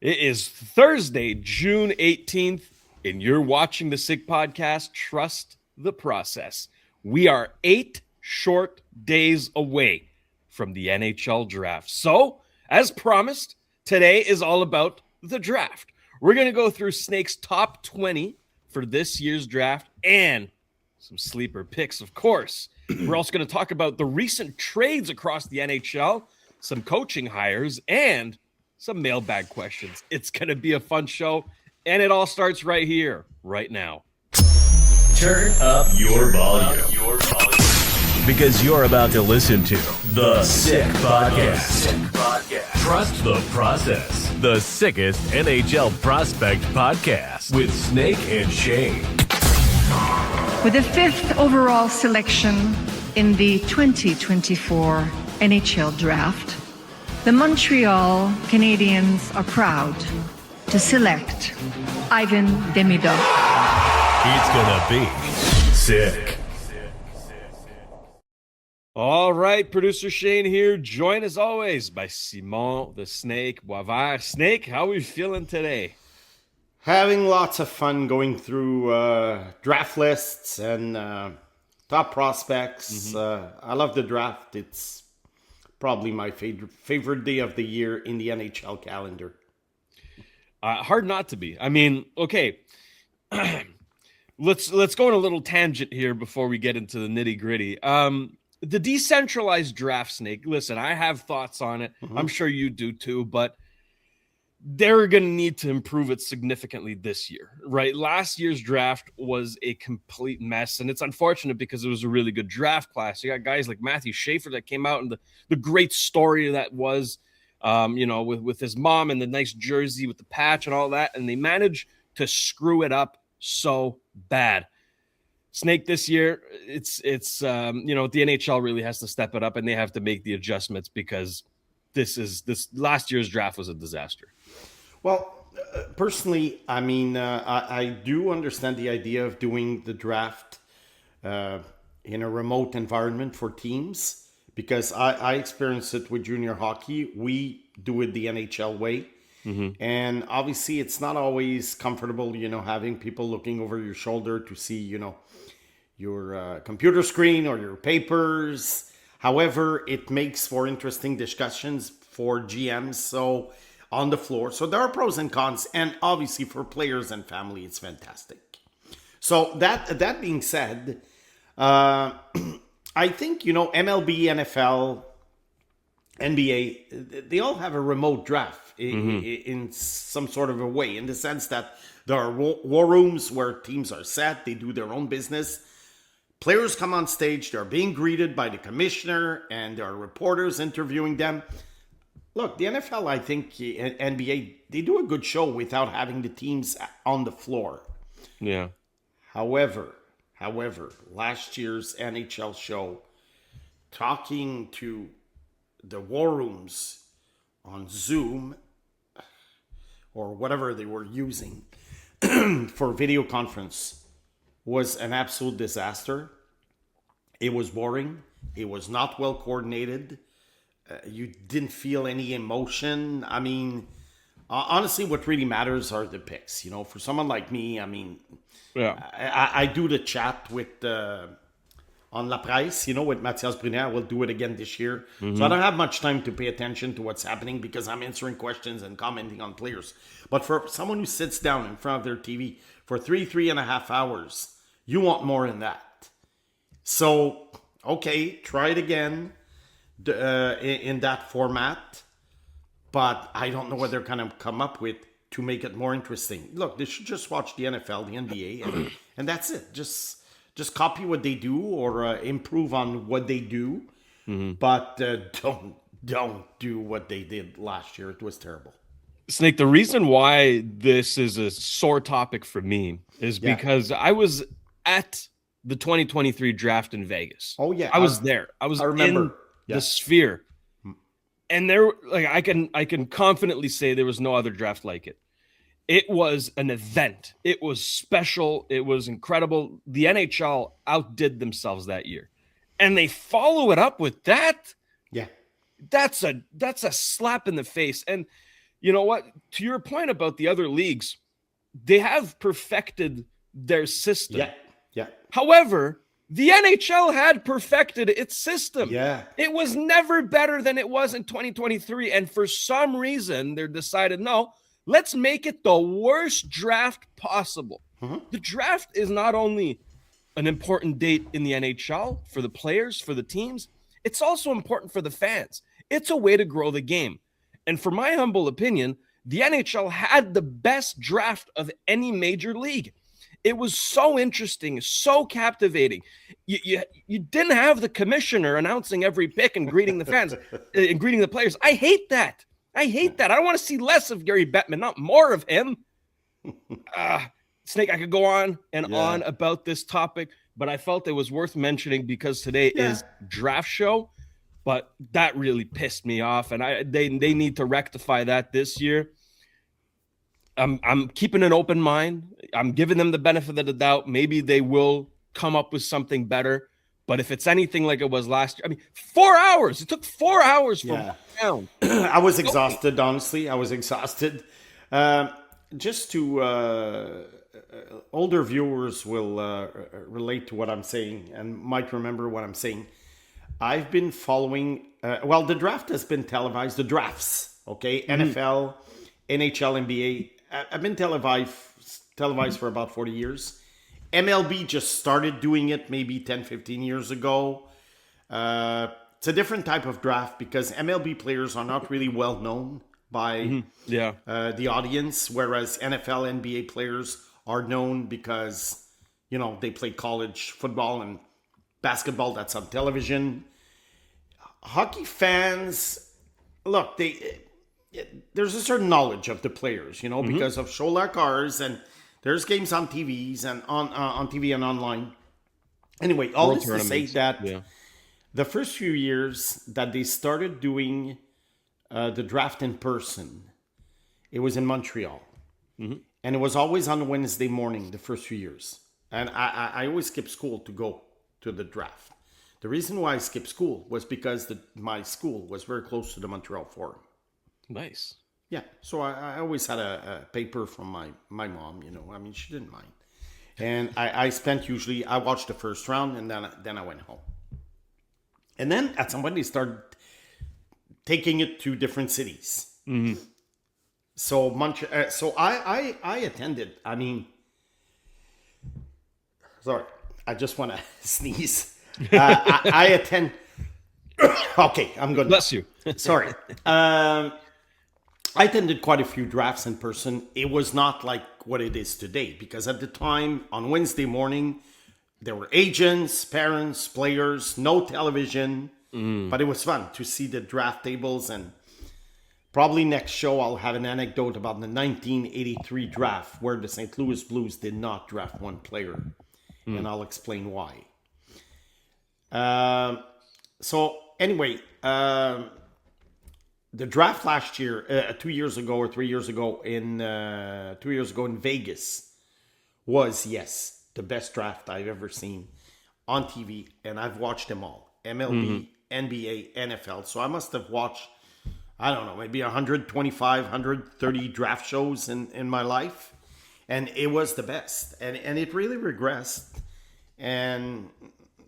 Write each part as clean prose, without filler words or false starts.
It is Thursday, June 18th, and you're watching the Sick Podcast. Trust the process. We are 8 short days away from the NHL draft. So, as promised, today is all about the draft. We're going to go through Snake's top 20 for this year's draft and some sleeper picks, of course. We're also going to talk about the recent trades across the NHL, some coaching hires, and some mailbag questions. It's going to be a fun show, and it all starts right here, right now. Turn up your volume. Because you're about to listen to The Sick Podcast. Trust the process. The sickest NHL prospect podcast with Snake and Shayne. With the 5th overall selection in the 2024 NHL Draft, the Montreal Canadiens are proud to select Ivan Demidov. It's gonna be sick. All right, producer Shayne here, joined as always by Simon the Snake Boisvert. Snake, how are we feeling today? Having lots of fun going through draft lists and top prospects. I love the draft. It's probably my favorite day of the year in the NHL calendar. Hard not to be. I mean, okay, let's go on a little tangent here before we get into the nitty gritty. The decentralized draft, Snake. Listen, I have thoughts on it. I'm sure you do too, but they're going to need to improve it significantly this year, right? Last year's draft was a complete mess, and it's unfortunate because it was a really good draft class. You got guys like Matthew Schaefer that came out, and the great story that was, with his mom and the nice jersey with the patch and all that, and they managed to screw it up so bad. Snake, this year, it's the NHL really has to step it up, and they have to make the adjustments because this last year's draft was a disaster. Well, personally, I mean, I do understand the idea of doing the draft in a remote environment for teams because I experienced it with junior hockey. We do it the NHL way. And obviously, it's not always comfortable, having people looking over your shoulder to see, your computer screen or your papers. However, it makes for interesting discussions for GMs so on the floor. So there are pros and cons, and obviously for players and family, it's fantastic. So that being said, I think, MLB, NFL, NBA, they all have a remote draft in some sort of a way, in the sense that there are war rooms where teams are set, they do their own business. Players come on stage, they're being greeted by the commissioner, and there are reporters interviewing them. Look, the NFL, I think, NBA, they do a good show without having the teams on the floor. Yeah. However, last year's NHL show, talking to the war rooms on Zoom, or whatever they were using for video conference, was an absolute disaster. It was boring. It was not well coordinated. You didn't feel any emotion. I mean, honestly, what really matters are the picks. For someone like me, I mean, I do the chat with on La Presse, with Mathias Brunner. We'll do it again this year. So I don't have much time to pay attention to what's happening because I'm answering questions and commenting on players. But for someone who sits down in front of their TV for 3.5 hours, you want more than that. So, okay, try it again in that format. But I don't know what they're going to come up with to make it more interesting. Look, they should just watch the NFL, the NBA, and that's it. Just copy what they do or improve on what they do. But don't do what they did last year. It was terrible. Snake, the reason why this is a sore topic for me is because I was at the 2023 draft in Vegas. Oh yeah, I was there. I remember in the Sphere, and there, I can confidently say there was no other draft like it. It was an event. It was special. It was incredible. The NHL outdid themselves that year, and they follow it up with that. Yeah, that's a slap in the face. And you know what? To your point about the other leagues, they have perfected their system. Yeah. However, the NHL had perfected its system. Yeah. It was never better than it was in 2023. And for some reason, they decided, no, let's make it the worst draft possible. The draft is not only an important date in the NHL for the players, for the teams, it's also important for the fans. It's a way to grow the game. And for my humble opinion, the NHL had the best draft of any major league. It was so interesting, so captivating. You didn't have the commissioner announcing every pick and greeting the fans and greeting the players. I hate that. I don't want to see less of Gary Bettman, not more of him. Snake, I could go on and on about this topic, but I felt it was worth mentioning because today is draft show. But that really pissed me off, and they need to rectify that this year. I'm keeping an open mind. I'm giving them the benefit of the doubt. Maybe they will come up with something better. But if it's anything like it was last year, 4 hours. It took 4 hours from down. I was exhausted, honestly. I was exhausted. Just to older viewers will relate to what I'm saying and might remember what I'm saying. I've been following, the draft has been televised, the drafts, okay? NFL, NHL, NBA. I've been televised for about 40 years. MLB just started doing it maybe 10, 15 years ago. It's a different type of draft because MLB players are not really well known by the audience, whereas NFL, NBA players are known because, they play college football and basketball that's on television. Hockey fans, look, there's a certain knowledge of the players, because of show like ours, and there's games on TVs and on TV and online. Anyway, all World this to say that Yeah. the first few years that they started doing the draft in person, it was in Montreal. And it was always on Wednesday morning the first few years. And I always skipped school to go to the draft. The reason why I skipped school was because my school was very close to the Montreal Forum. Nice. Yeah, so I always had a paper from my mom, she didn't mind. And I watched the first round and then I went home. And then at some point they started taking it to different cities. So I attended, sorry, I just want to sneeze. I attend. Okay, I'm good. Bless you. Sorry. I attended quite a few drafts in person. It was not like what it is today because at the time on Wednesday morning, there were agents, parents, players, no television, but it was fun to see the draft tables. And probably next show, I'll have an anecdote about the 1983 draft where the St. Louis Blues did not draft one player. And I'll explain why. So anyway, the draft last year, 2 years ago or 3 years ago in 2 years ago in Vegas was, yes, the best draft I've ever seen on TV. And I've watched them all. MLB, NBA, NFL. So I must have watched, I don't know, maybe 125, 130 draft shows in my life. And it was the best. And it really regressed. And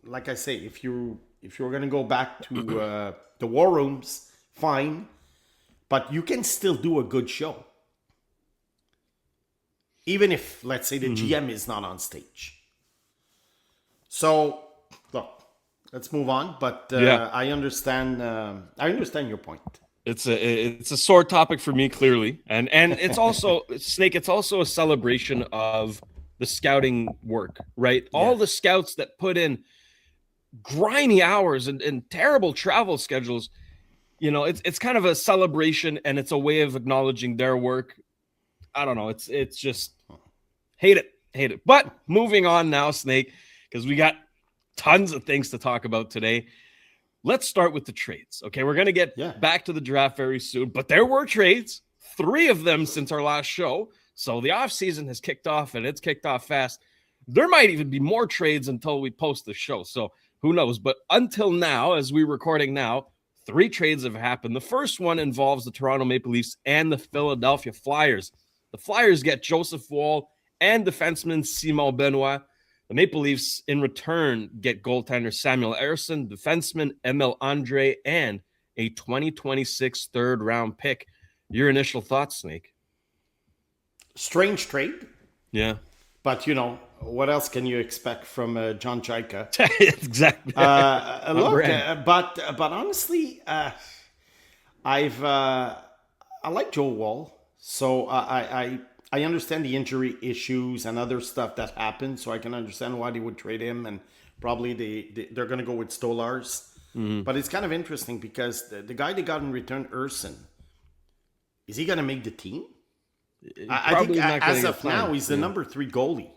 like I say, if you're going to go back to the war rooms, fine. But you can still do a good show. Even if, let's say, the GM is not on stage. So, look, let's move on. But I understand your point. It's a sore topic for me, clearly. And it's also, Snake, it's also a celebration of the scouting work, right? Yeah. All the scouts that put in grimy hours and terrible travel schedules, it's kind of a celebration and it's a way of acknowledging their work. I don't know. It's just hate it. But moving on now, Snake, because we got tons of things to talk about today. Let's start with the trades. Okay. We're going to get back to the draft very soon, but there were trades, 3 of them since our last show. So the offseason has kicked off and it's kicked off fast. There might even be more trades until we post the show. So who knows? But until now, as we're recording now, 3 trades have happened. The first one involves the Toronto Maple Leafs and the Philadelphia Flyers. The Flyers get Joseph Woll and defenseman Simon Benoit. The Maple Leafs, in return, get goaltender Samuel Ersson, defenseman Emil Andre, and a 2026 third-round pick. Your initial thoughts, Snake? Strange trade. Yeah. But, what else can you expect from John Chayka? Exactly. But honestly, I like Joe Woll. So I understand the injury issues and other stuff that happened. So I can understand why they would trade him. And probably they're going to go with Stolars. Mm-hmm. But it's kind of interesting because the guy they got in return, Ersson, is he going to make the team? I think as of now, he's the number 3 goalie.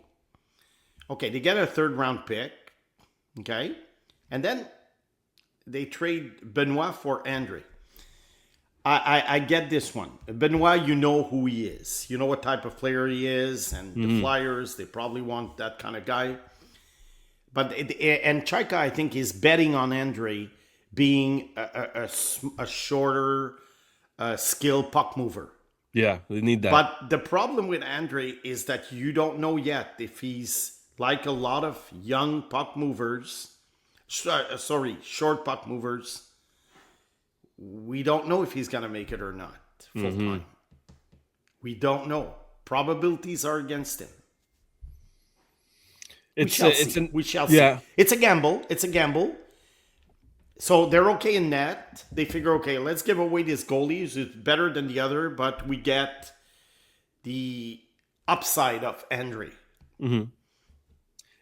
Okay, they get a third-round pick. Okay? And then they trade Benoit for Andre. I get this one. Benoit, you know who he is. You know what type of player he is. And the Flyers, they probably want that kind of guy. And Chayka, I think, is betting on Andre being a shorter, skilled puck mover. Yeah, they need that. But the problem with Andre is that you don't know yet if he's like a lot of young puck movers. Short puck movers. We don't know if he's going to make it or not full time. We don't know. Probabilities are against him. We shall see. It's a gamble. So they're okay in that. They figure, okay, let's give away this goalie who's better than the other, but we get the upside of Andre. Mm-hmm.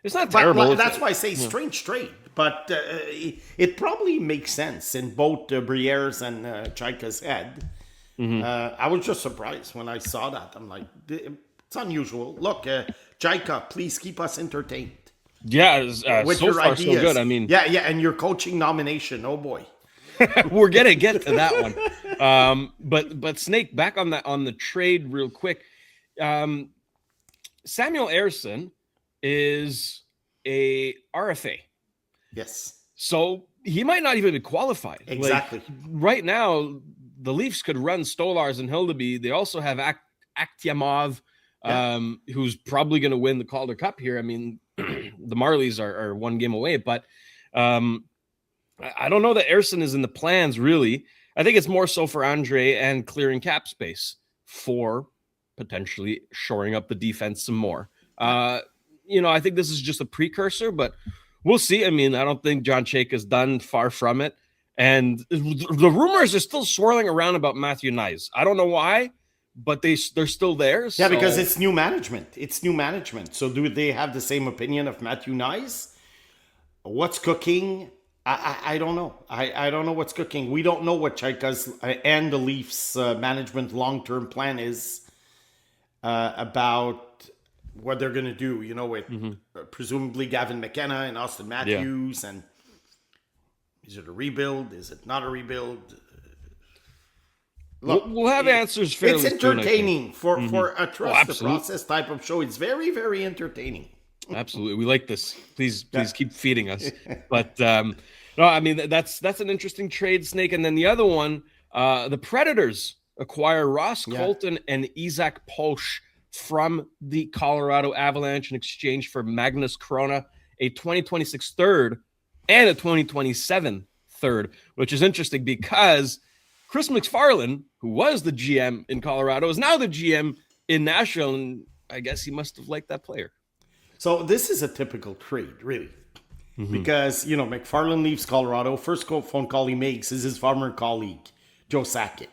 It's not terrible. That's why I say strange trade. But it probably makes sense in both Briere's and Chayka's head. Mm-hmm. I was just surprised when I saw that. I'm like, it's unusual. Look, Chayka, please keep us entertained. Yeah, with so your far ideas. so good. I mean, yeah, and your coaching nomination. Oh boy, we're gonna get to that one. But Snake, back on the trade real quick. Samuel Ersson is a RFA. Yes. So he might not even be qualified. Exactly. Like, right now, the Leafs could run Stolars and Hildeby. They also have Akhtyamov, who's probably going to win the Calder Cup here. I mean, the Marlies are 1 game away, but I don't know that Ersson is in the plans, really. I think it's more so for Andre and clearing cap space for potentially shoring up the defense some more. I think this is just a precursor, but we'll see. I mean, I don't think John Chayka is done, far from it. And the rumors are still swirling around about Matthew Knies. I don't know why, but they're still there. Yeah, so. Because it's new management. So do they have the same opinion of Matthew Knies? What's cooking? I don't know. I don't know what's cooking. We don't know what Chayka's and the Leafs management long-term plan is about what they're going to do, with presumably Gavin McKenna and Austin Matthews. Yeah. And is it a rebuild? Is it not a rebuild? Look, we'll have answers fairly soon. It's entertaining for a trust the process type of show. It's very, very entertaining. Absolutely. We like this. Please keep feeding us. But no, I mean, that's an interesting trade, Snake. And then the other one, the Predators acquire Ross Colton and Isaac Polsch from the Colorado Avalanche in exchange for Magnus Corona, a 2026 third and a 2027 third, which is interesting because Chris McFarland, who was the GM in Colorado, is now the GM in Nashville, and I guess he must have liked that player. So this is a typical trade, really, because, McFarland leaves Colorado. First phone call he makes is his former colleague, Joe Sakic.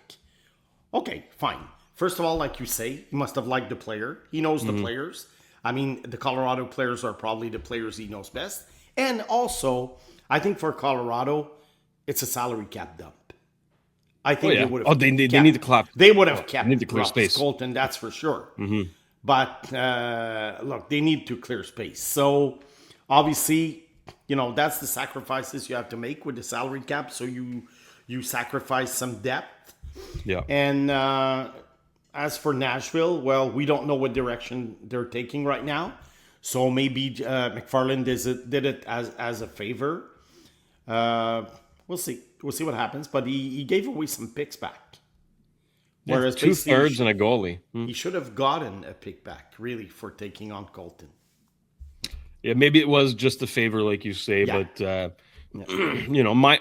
Okay, fine. First of all, like you say, he must have liked the player. He knows the players. I mean, the Colorado players are probably the players he knows best. And also, I think for Colorado, it's a salary cap dump. I think they would have. Oh, they need to clap. They would have kept need to clear space. Colton, that's for sure. Mm-hmm. But look, they need to clear space. So obviously, that's the sacrifices you have to make with the salary cap. So you sacrifice some depth. Yeah. And as for Nashville, well, we don't know what direction they're taking right now. So maybe McFarland did it as a favor. we'll see. We'll see what happens. But he gave away some picks back. Yeah, Whereas 2/3 and a goalie. He should have gotten a pick back, really, for taking on Colton. Yeah, maybe it was just a favor, like you say, but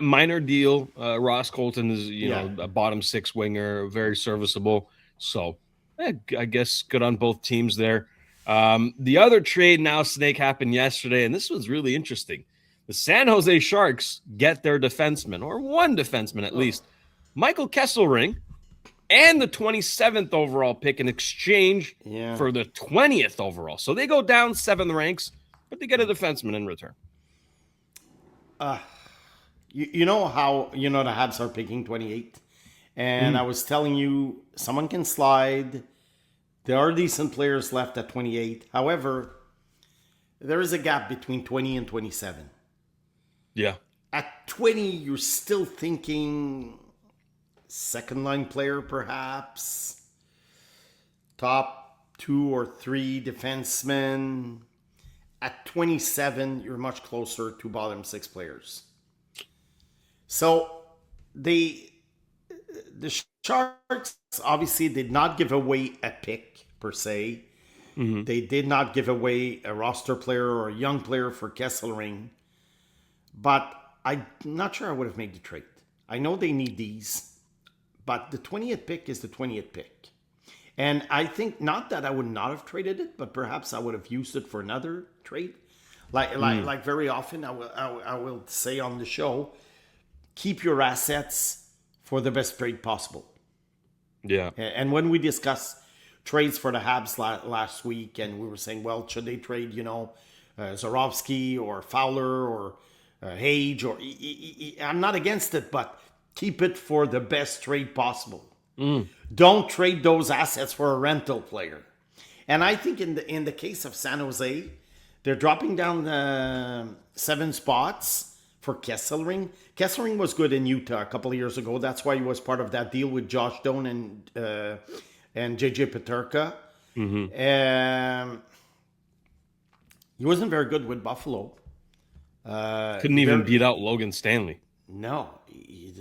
minor deal. Ross Colton is, a bottom six winger, very serviceable. So I guess good on both teams there. The other trade now, Snake, happened yesterday, and this was really interesting. The San Jose Sharks get their defenseman, or one defenseman at least, Michael Kesselring, and the 27th overall pick in exchange for the 20th overall. So they go down 7 ranks, but they get a defenseman in return. You know how, the Habs are picking 28? And I was telling you, someone can slide. There are decent players left at 28. However, there is a gap between 20 and 27. Yeah. At 20, you're still thinking second line player, perhaps. Top 2 or 3 defensemen. At 27, you're much closer to bottom 6 players. So the Sharks obviously did not give away a pick per se. Mm-hmm. They did not give away a roster player or a young player for Kesselring. But I'm not sure I would have made the trade. I know they need these, but the 20th pick is the 20th pick. And I think not that I would not have traded it, but perhaps I would have used it for another trade. Like very often, I will say on the show, keep your assets for the best trade possible. Yeah. And when we discussed trades for the Habs last week, and we were saying, well, should they trade, Zorowski or Fowler or Hage? Or I'm not against it, but keep it for the best trade possible. Don't trade those assets for a rental player. And I think in the case of San Jose, they're dropping down 7 spots for Kesselring. Kesselring was good in Utah a couple of years ago. That's why he was part of that deal with Josh Doan and JJ Peterka. Mm-hmm. He wasn't very good with Buffalo. Couldn't even beat out Logan Stanley. No, he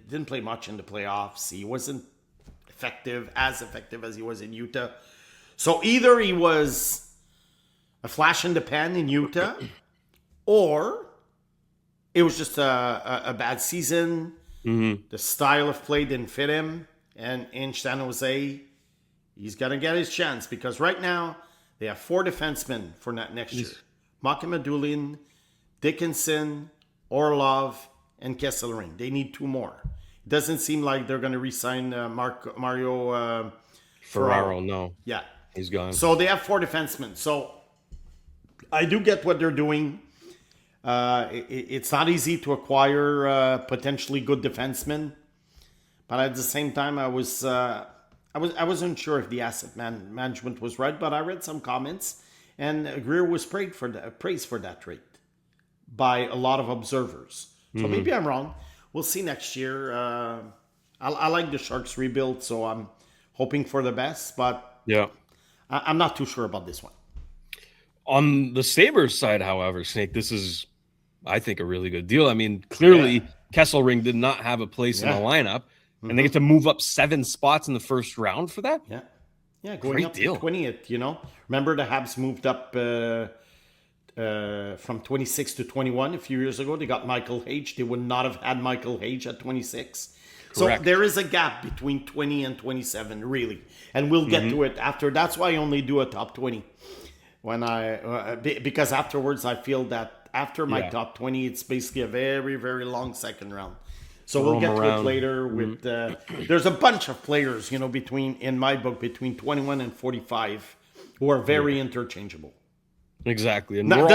didn't play much in the playoffs. He wasn't as effective as he was in Utah. So either he was a flash in the pan in Utah, or it was just a bad season. Mm-hmm. The style of play didn't fit him. And in San Jose, he's going to get his chance, because right now they have 4 defensemen for next year. Makimadulin, Dickinson, Orlov, and Kesselring. They need 2 more. It doesn't seem like they're going to re-sign Mario Ferraro. No. Yeah. He's gone. So they have 4 defensemen. So I do get what they're doing. It's not easy to acquire potentially good defensemen, but at the same time, I wasn't sure if the asset management was right. But I read some comments, and Greer was praised for that trade by a lot of observers. So maybe I'm wrong. We'll see next year. I like the Sharks rebuild, so I'm hoping for the best. But yeah, I'm not too sure about this one. On the Sabres side, however, Snake, this is, I think, a really good deal. I mean, clearly, Kesselring did not have a place in the lineup, and they get to move up 7 spots in the first round for that. Yeah, going up to 20th. Remember the Habs moved up from 26 to 21 a few years ago. They got Michael Hage. They would not have had Michael Hage at 26. Correct. So there is a gap between 20 and 27, really, and we'll get to it after. That's why I only do a top 20. Because afterwards I feel that after my top 20, it's basically a very, very long second round. So we'll get to it later. With there's a bunch of players, in my book, between 21 and 45, who are very interchangeable. Exactly, and now,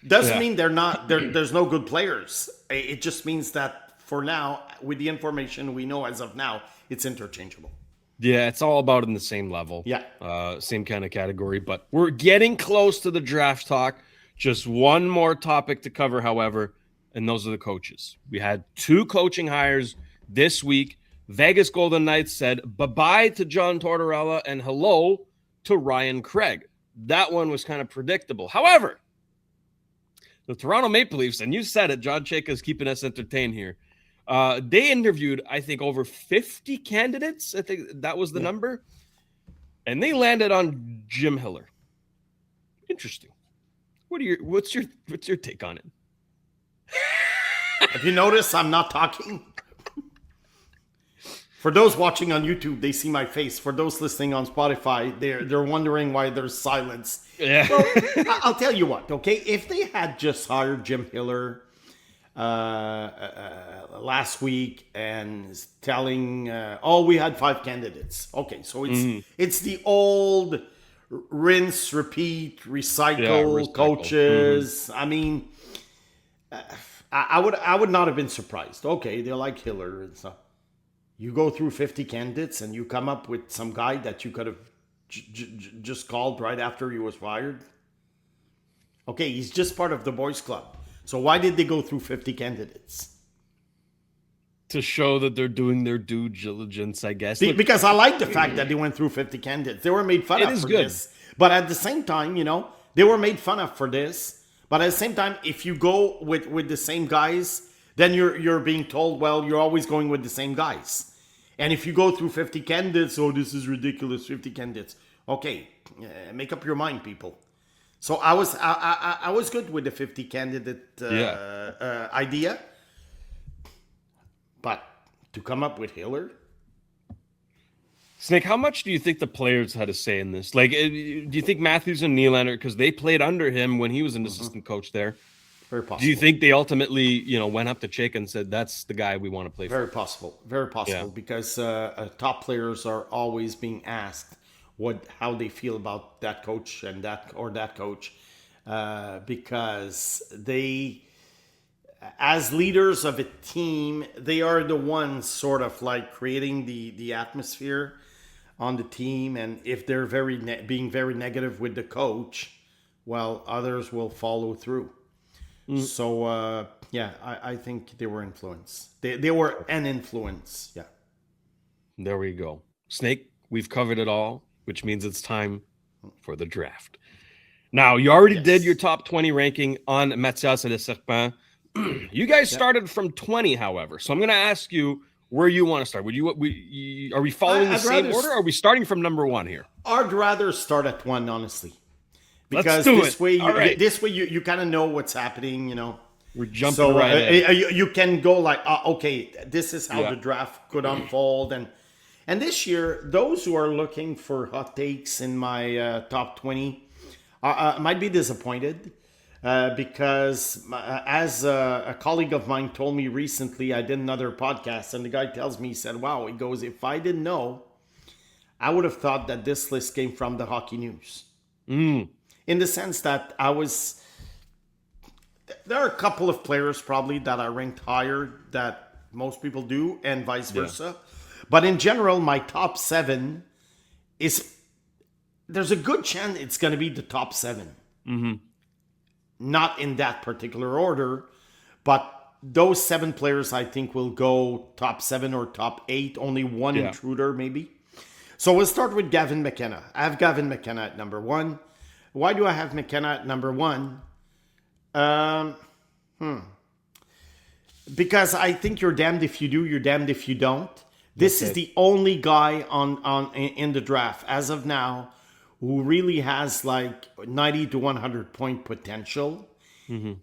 doesn't mean they're not. There's no good players. It just means that for now, with the information we know as of now, it's interchangeable. Yeah, it's all about in the same level. Yeah. Same kind of category. But we're getting close to the draft talk. Just one more topic to cover, however, and those are the coaches. We had 2 coaching hires this week. Vegas Golden Knights said bye-bye to John Tortorella and hello to Ryan Craig. That one was kind of predictable. However, The Toronto Maple Leafs, and you said it, John Chayka is keeping us entertained here. They interviewed, I think, over 50 candidates. I think that was the number. And they landed on Jim Hiller. Interesting. What's your take on it? Have you noticed I'm not talking? For those watching on YouTube, they see my face. For those listening on Spotify, they're wondering why there's silence. Yeah. Well, I'll tell you what, okay? If they had just hired Jim Hiller last week and telling, we had 5 candidates. Okay, so it's the old rinse, repeat, recycle coaches. I mean, I would not have been surprised. Okay, they like Hiller and stuff. You go through 50 candidates and you come up with some guy that you could have just called right after he was fired. Okay, he's just part of the boys club. So why did they go through 50 candidates? To show that they're doing their due diligence, I guess. Because I like the fact that they went through 50 candidates. They were made fun of for this. But at the same time, they were made fun of for this. But at the same time, if you go with the same guys, then you're being told, well, you're always going with the same guys. And if you go through 50 candidates, this is ridiculous, 50 candidates. Okay, make up your mind, people. So I was good with the 50 candidate idea. But to come up with Hiller? Snake, how much do you think the players had to say in this? Like, do you think Matthews and Nylander, because they played under him when he was an assistant coach there, very possible. Do you think they ultimately, went up to Chayka and said, that's the guy we want to play for? Very possible. Very possible. Yeah. Because top players are always being asked how they feel about that coach and that coach. Because they, as leaders of a team, they are the ones sort of like creating the atmosphere on the team. And if they're being very negative with the coach, well, others will follow through. So, I think they were influenced. They were an influence. Yeah. There we go. Snake, we've covered it all, which means it's time for the draft. Now, you already did your top 20 ranking on Mathias et le Serpent. You guys started from 20, however. So I'm going to ask you where you want to start. Are we following the same order, or are we starting from number 1 here? I'd rather start at 1, honestly. Because this way you kind of know what's happening, We're jumping right in. You can go like, okay, this is how the draft could unfold. And this year, those who are looking for hot takes in my top 20 might be disappointed. Because as a colleague of mine told me recently, I did another podcast, and the guy tells me, he said, wow, he goes, if I didn't know, I would have thought that this list came from the Hockey News. In the sense that there are a couple of players probably that I ranked higher that most people do, and vice versa. But in general, my top 7 there's a good chance it's going to be the top 7. Not in that particular order, but those 7 players I think will go top 7 or top 8, only one intruder maybe. So we'll start with Gavin McKenna. I have Gavin McKenna at number 1. Why do I have McKenna at number 1? Because I think you're damned if you do, you're damned if you don't. This is the only guy in the draft as of now who really has like 90 to 100 point potential.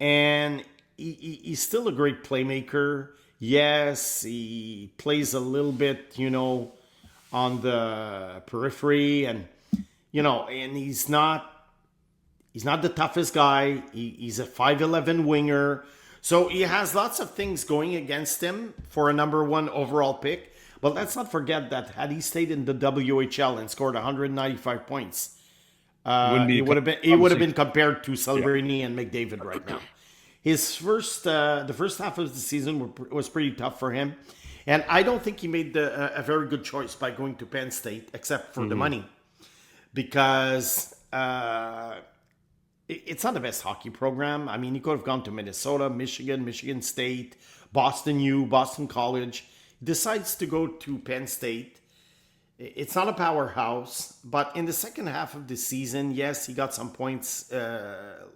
And he's still a great playmaker. Yes, he plays a little bit, on the periphery, and he's not the toughest guy. He's a 5'11" winger. So he has lots of things going against him for a number 1 overall pick. But let's not forget that had he stayed in the WHL and scored 195 points, he would have been compared to Celebrini and McDavid right now. His the first half of the season was pretty tough for him. And I don't think he made a very good choice by going to Penn State, except for the money. Because it's not the best hockey program. I mean, he could have gone to Minnesota, Michigan State, Boston U, Boston College. He decides to go to Penn State. it's not a powerhouse, but in the second half of the season, yes, he got some points,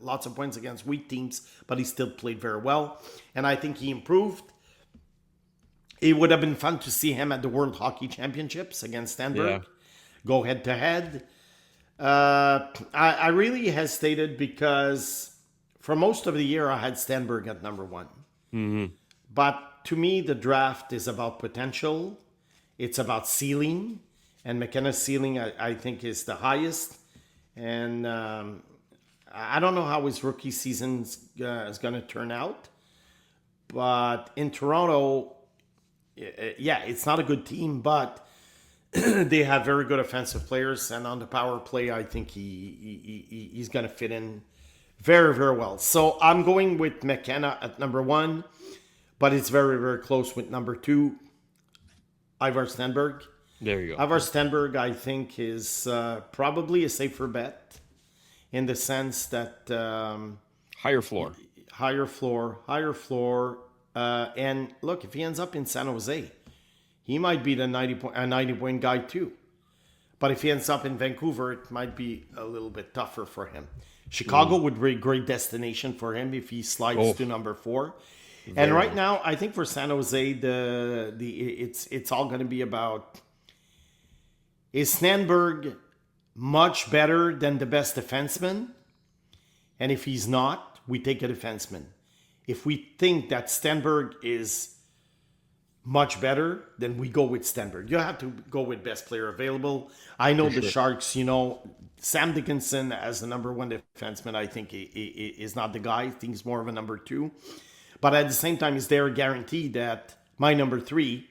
lots of points against weak teams, but he still played very well. And I think he improved. It would have been fun to see him at the World Hockey Championships against Stenberg. Go head to head. I really hesitated because for most of the year, I had Stenberg at number one. Mm-hmm. But to me, the draft is about potential. It's about ceiling. And McKenna's ceiling, I think, is the highest. And I don't know how his rookie season is going to turn out. But in Toronto, yeah, it's not a good team, but they have very good offensive players. And on the power play, I think he's going to fit in very, very well. So I'm going with McKenna at number one, but it's very, very close with number two, Ivar Stenberg. There you go. Ivar Stenberg, I think, is probably a safer bet in the sense that higher floor. And look, if he ends up in San Jose, he might be the 90-point guy too. But if he ends up in Vancouver, it might be a little bit tougher for him. Chicago would be a great destination for him if he slides to number 4. And right now, I think for San Jose, it's all going to be about, is Stenberg much better than the best defenseman? And if he's not, we take a defenseman. If we think that Stenberg is much better, then we go with Stenberg. You have to go with best player available. I know the Sharks, Sam Dickinson as the number one defenseman, I think is not the guy. I think he's more of a number 2. But at the same time, is there a guarantee that my number 3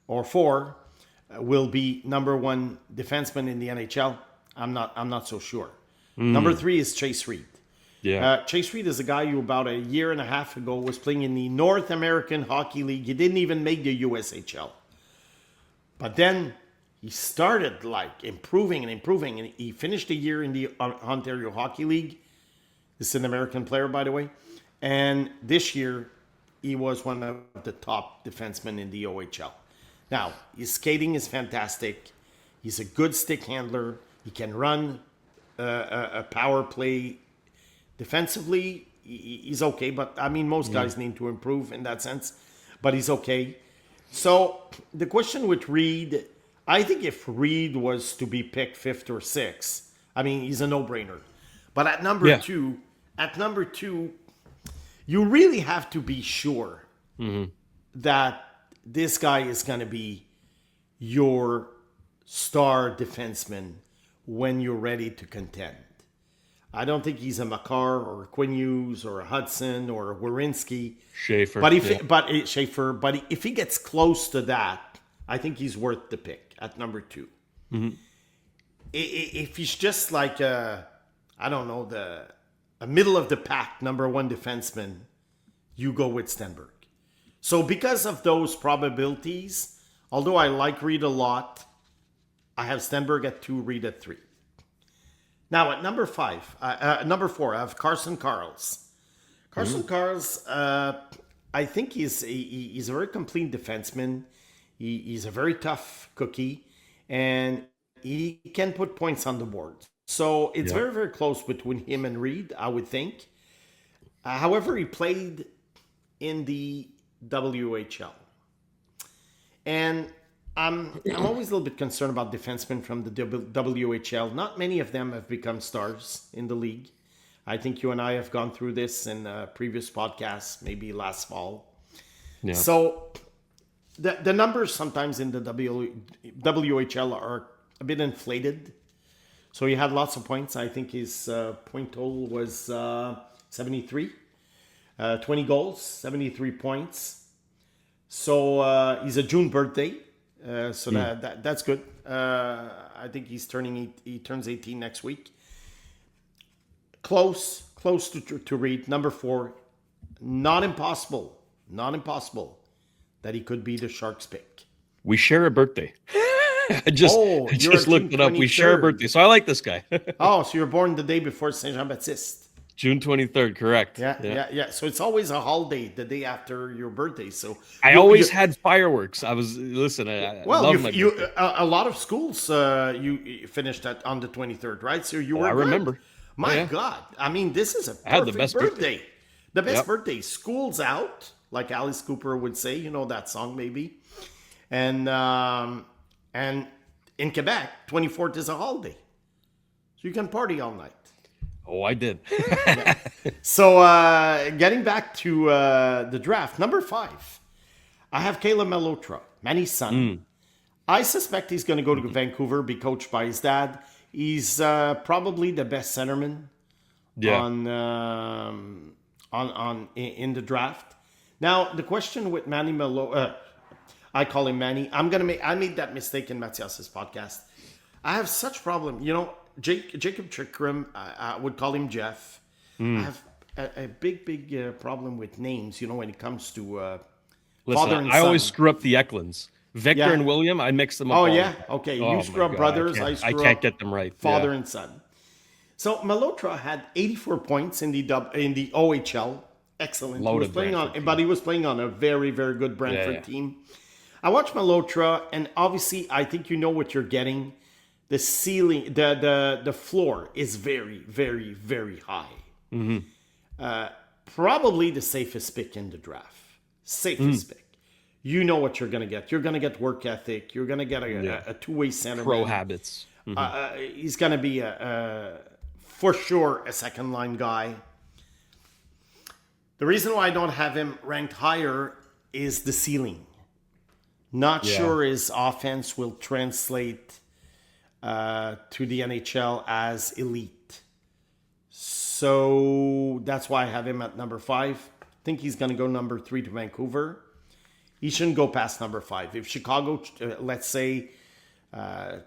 or 4 will be number 1 defenseman in the NHL? I'm not so sure. Number 3 is Chase Reed. Yeah. Chase Reed is a guy who about a year and a half ago was playing in the North American Hockey League. He didn't even make the USHL. But then he started improving, and he finished the year in the Ontario Hockey League. This is an American player, by the way. And this year, he was one of the top defensemen in the OHL. Now, his skating is fantastic. He's a good stick handler. He can run a power play. Defensively, he's okay. But, most guys need to improve in that sense. But he's okay. So, the question with Reed, I think if Reed was to be picked 5th or 6th, he's a no-brainer. But at number 2, you really have to be sure that this guy is going to be your star defenseman when you're ready to contend. I don't think he's a Makar or a Quinn Hughes or a Hudson or a Werenski. Schaefer. But if he gets close to that, I think he's worth the pick at number 2. If he's just like a middle of the pack number 1 defenseman, you go with Stenberg. So because of those probabilities, although I like Reed a lot, I have Stenberg at 2, Reed at 3. Now at number 4, I have Carson Karls. Carson Karls, I think he's a very complete defenseman. He's a very tough cookie, and he can put points on the board. So it's very, very close between him and Reed, I would think. However, he played in the WHL. And I'm always a little bit concerned about defensemen from the WHL. Not many of them have become stars in the league. I think you and I have gone through this in previous podcasts, maybe last fall. Yeah. So the numbers sometimes in the WHL are a bit inflated. So he had lots of points. I think his point total was 73. 20 goals, 73 points. So he's a June birthday. So that's good. I think he turns 18 next week. Close to Reed. Number 4. Not impossible that he could be the Sharks pick. We share a birthday. I just looked it up. We share a birthday. So I like this guy. So you're born the day before Saint Jean-Baptiste. June 23rd, correct. Yeah. So it's always a holiday the day after your birthday. So I always had fireworks. I love my birthday. A lot of schools you finished on the 23rd, right? So you were I good. remember. My God, I mean, this is a I had the perfect best birthday. The best Yep. birthday. School's out, like Alice Cooper would say. You know that song, maybe. And in Quebec, 24th is a holiday, so you can party all night. Oh, I did. So getting back to the draft, number 5, I have Caleb Melotra, Manny's son. I suspect he's going to go to Vancouver, be coached by his dad. He's probably the best centerman in the draft. Now the question with Manny Melo, I call him Manny. I made that mistake in Mathias's podcast. I have such problem. You know, Jacob Chikrim, I would call him Jeff. I have a big problem with names. You know, when it comes to father and son. I always screw up the Eklunds. Victor and William, I mix them up. Oh, yeah? Okay. Oh, you screw up brothers. I can't get them right. Father and son. So Melotra had 84 points in the OHL. Excellent. He was playing on a very, very good Brantford team. I watched Melotra, and obviously, I think you know what you're getting. The ceiling, the floor is very, very, very high. Probably the safest pick in the draft. Safest pick. You know what you're going to get. You're going to get work ethic. You're going to get a two-way center. Pro habits. He's going to be, for sure, a second-line guy. The reason why I don't have him ranked higher is the ceiling. Not sure his offense will translate to the NHL as elite. So that's why I have him at number 5. I think he's going to go number 3 to Vancouver. He shouldn't go past number 5. If Chicago, let's say,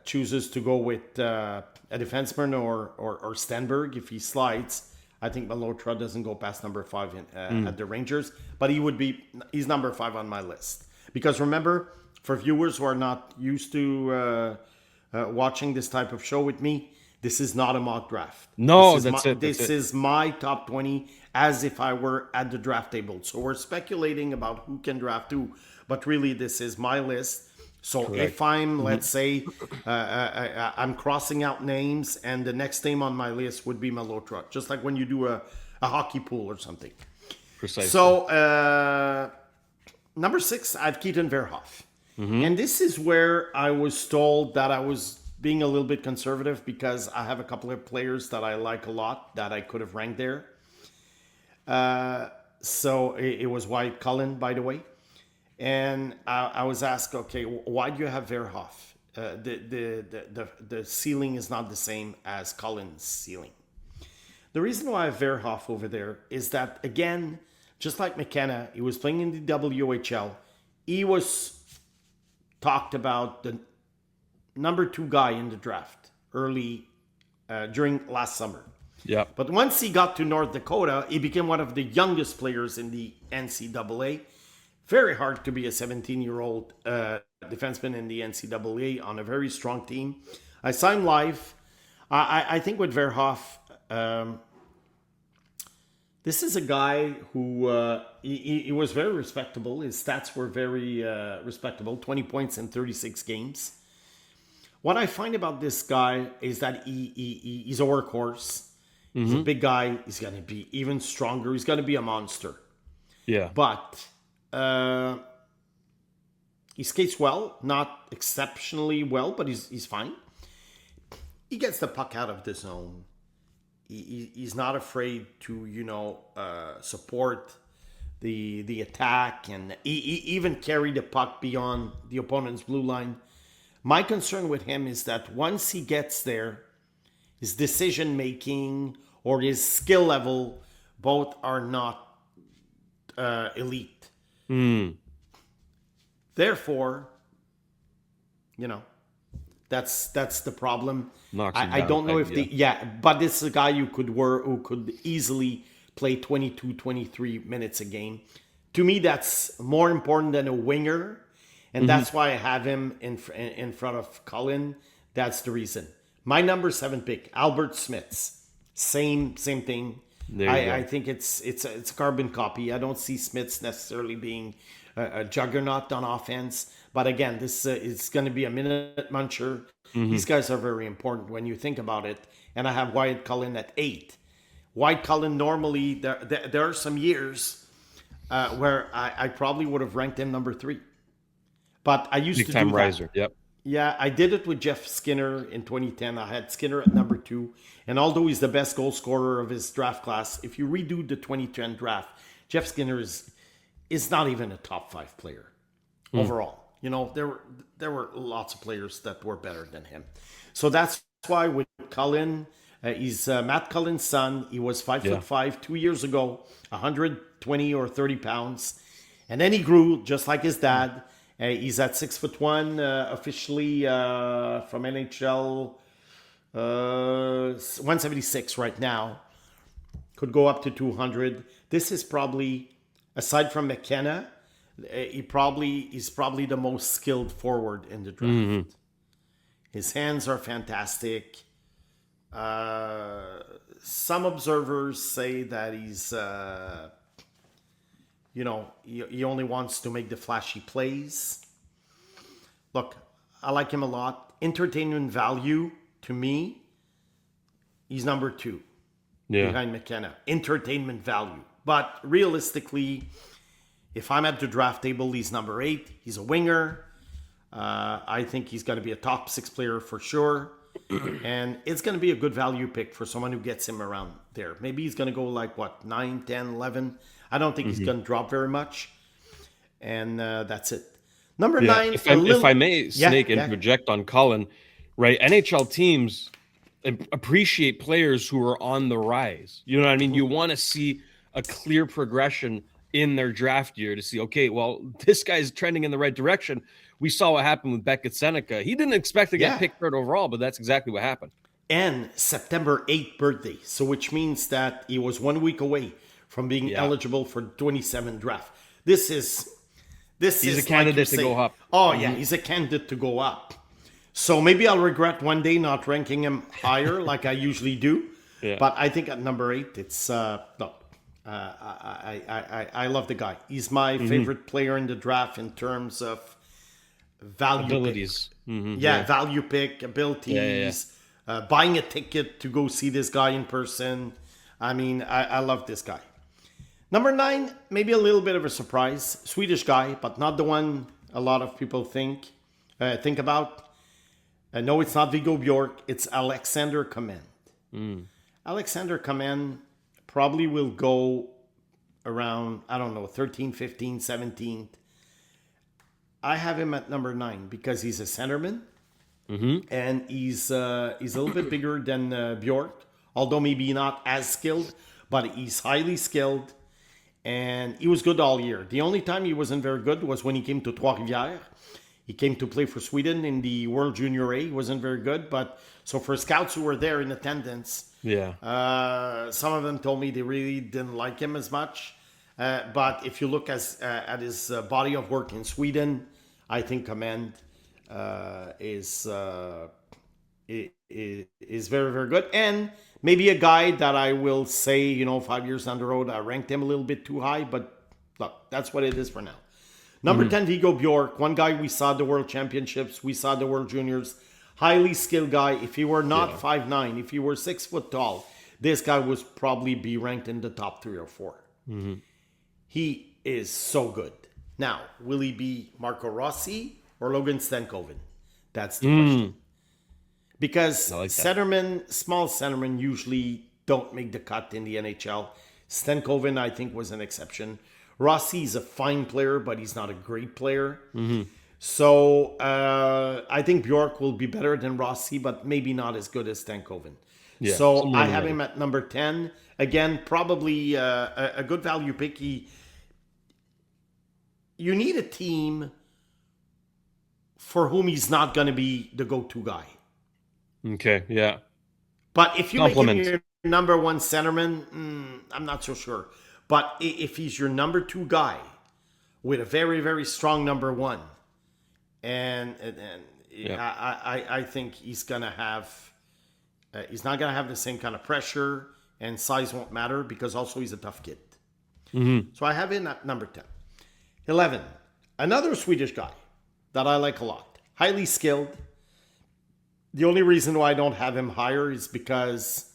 chooses to go with a defenseman or Stenberg, if he slides, I think Melotra doesn't go past number 5 at the Rangers. But he's number 5 on my list. Because remember, for viewers who are not used to watching this type of show with me, this is not a mock draft. No, This is my top 20 as if I were at the draft table. So we're speculating about who can draft who, but really this is my list. So Correct. if I'm, let's say, I'm crossing out names and the next name on my list would be Melotra, just like when you do a hockey pool or something. Precisely. So number 6, I have Keaton Verhoff. And this is where I was told that I was being a little bit conservative because I have a couple of players that I like a lot that I could have ranked there. So it was Wyatt Cullen, by the way. And I was asked, okay, why do you have Verhoff? The ceiling is not the same as Cullen's ceiling. The reason why I have Verhoff over there is that, again, just like McKenna, he was playing in the WHL. He was talked about the number 2 guy in the draft early during last summer. Yeah. But once he got to North Dakota, he became one of the youngest players in the NCAA. Very hard to be a 17-year-old defenseman in the NCAA on a very strong team. I saw him live. I think with Verhoff, this is a guy who he was very respectable. His stats were very respectable, 20 points in 36 games. What I find about this guy is that he's a workhorse. He's a big guy. He's going to be even stronger. He's going to be a monster. Yeah. But he skates well, not exceptionally well, but he's fine. He gets the puck out of the zone. He's not afraid to, support the attack, and he even carry the puck beyond the opponent's blue line. My concern with him is that once he gets there, his decision-making or his skill level both are not elite. Therefore, that's the problem. I don't know if but this is a guy who could easily play 22, 23 minutes a game. To me, that's more important than a winger, and that's why I have him in front of Cullen. That's the reason. My number 7 pick, Albert Smits. Same thing. I think it's a carbon copy. I don't see Smiths necessarily being a juggernaut on offense. But again, this is going to be a minute muncher. These guys are very important when you think about it. And I have Wyatt Cullen at 8. Wyatt Cullen, normally, there are some years where I probably would have ranked him number 3. But I used to do that. Big time riser, yep. Yeah, I did it with Jeff Skinner in 2010. I had Skinner at number 2. And although he's the best goal scorer of his draft class, if you redo the 2010 draft, Jeff Skinner is not even a top 5 player overall. You know, there were lots of players that were better than him. So that's why with Cullen, he's Matt Cullen's son. He was 5'5" 2 years ago, 120 or 30 pounds. And then he grew just like his dad. He's at 6'1", officially from NHL, 176 right now. Could go up to 200. This is probably, aside from McKenna, he's probably the most skilled forward in the draft. His hands are fantastic. Some observers say that he's, he only wants to make the flashy plays. Look, I like him a lot. Entertainment value, to me, he's number 2 behind McKenna. Entertainment value. But realistically, if I'm at the draft table, he's number 8. He's a winger. I think he's going to be a top 6 player for sure. And it's going to be a good value pick for someone who gets him around there. Maybe he's going to go like, 9, 10, 11. I don't think he's going to drop very much. And that's it. Number 9. If I may, Snake, interject on Cullen, right? NHL teams appreciate players who are on the rise. You know what I mean? You want to see a clear progression in their draft year to see, okay, well, this guy's trending in the right direction. We saw what happened with Beckett Seneca. He didn't expect to get picked third overall, but that's exactly what happened. And September 8th birthday. So which means that he was 1 week away from being eligible for 27 draft. He's a candidate to go up. Oh, yeah, he's a candidate to go up. So maybe I'll regret one day not ranking him higher like I usually do. Yeah. But I think at number 8, it's I love the guy. He's my favorite player in the draft in terms of value abilities. Value pick, abilities, buying a ticket to go see this guy in person. I mean, I love this guy. Number 9, maybe a little bit of a surprise. Swedish guy, but not the one a lot of people think about. No, it's not Viggo Bjork. It's Alexander Gaumond. Alexander Gaumond probably will go around, 13, 15, 17. I have him at number 9 because he's a centerman. And he's a little bit bigger than Bjork, although maybe not as skilled, but he's highly skilled. And he was good all year. The only time he wasn't very good was when he came to Trois-Rivières. He came to play for Sweden in the World Junior A. He wasn't very good. But so for scouts who were there in attendance, some of them told me they really didn't like him as much. But if you look at his body of work in Sweden, I think Gaumond is very, very good. And maybe a guy that I will say, 5 years down the road, I ranked him a little bit too high. But look, that's what it is for now. Number 10, Viggo Bjork. One guy we saw at the World Championships. We saw the World Juniors. Highly skilled guy. If he were not 5'9", if he were 6 foot tall, this guy would probably be ranked in the top 3 or 4. He is so good. Now, will he be Marco Rossi or Logan Stankoven? That's the question. Because small centermen usually don't make the cut in the NHL. Stankoven, I think, was an exception. Rossi is a fine player, but he's not a great player. So I think Bjork will be better than Rossi, but maybe not as good as Stankoven. So I have him at number 10. Again, probably a good value pick. You need a team for whom he's not going to be the go-to guy. Okay, yeah. But if you make him your number 1 centerman, I'm not so sure. But if he's your number 2 guy with a very, very strong number 1, I think he's gonna have. He's not gonna have the same kind of pressure. and size won't matter because also he's a tough kid. So I have him at number 10. 11, another Swedish guy that I like a lot. Highly skilled. The only reason why I don't have him higher is because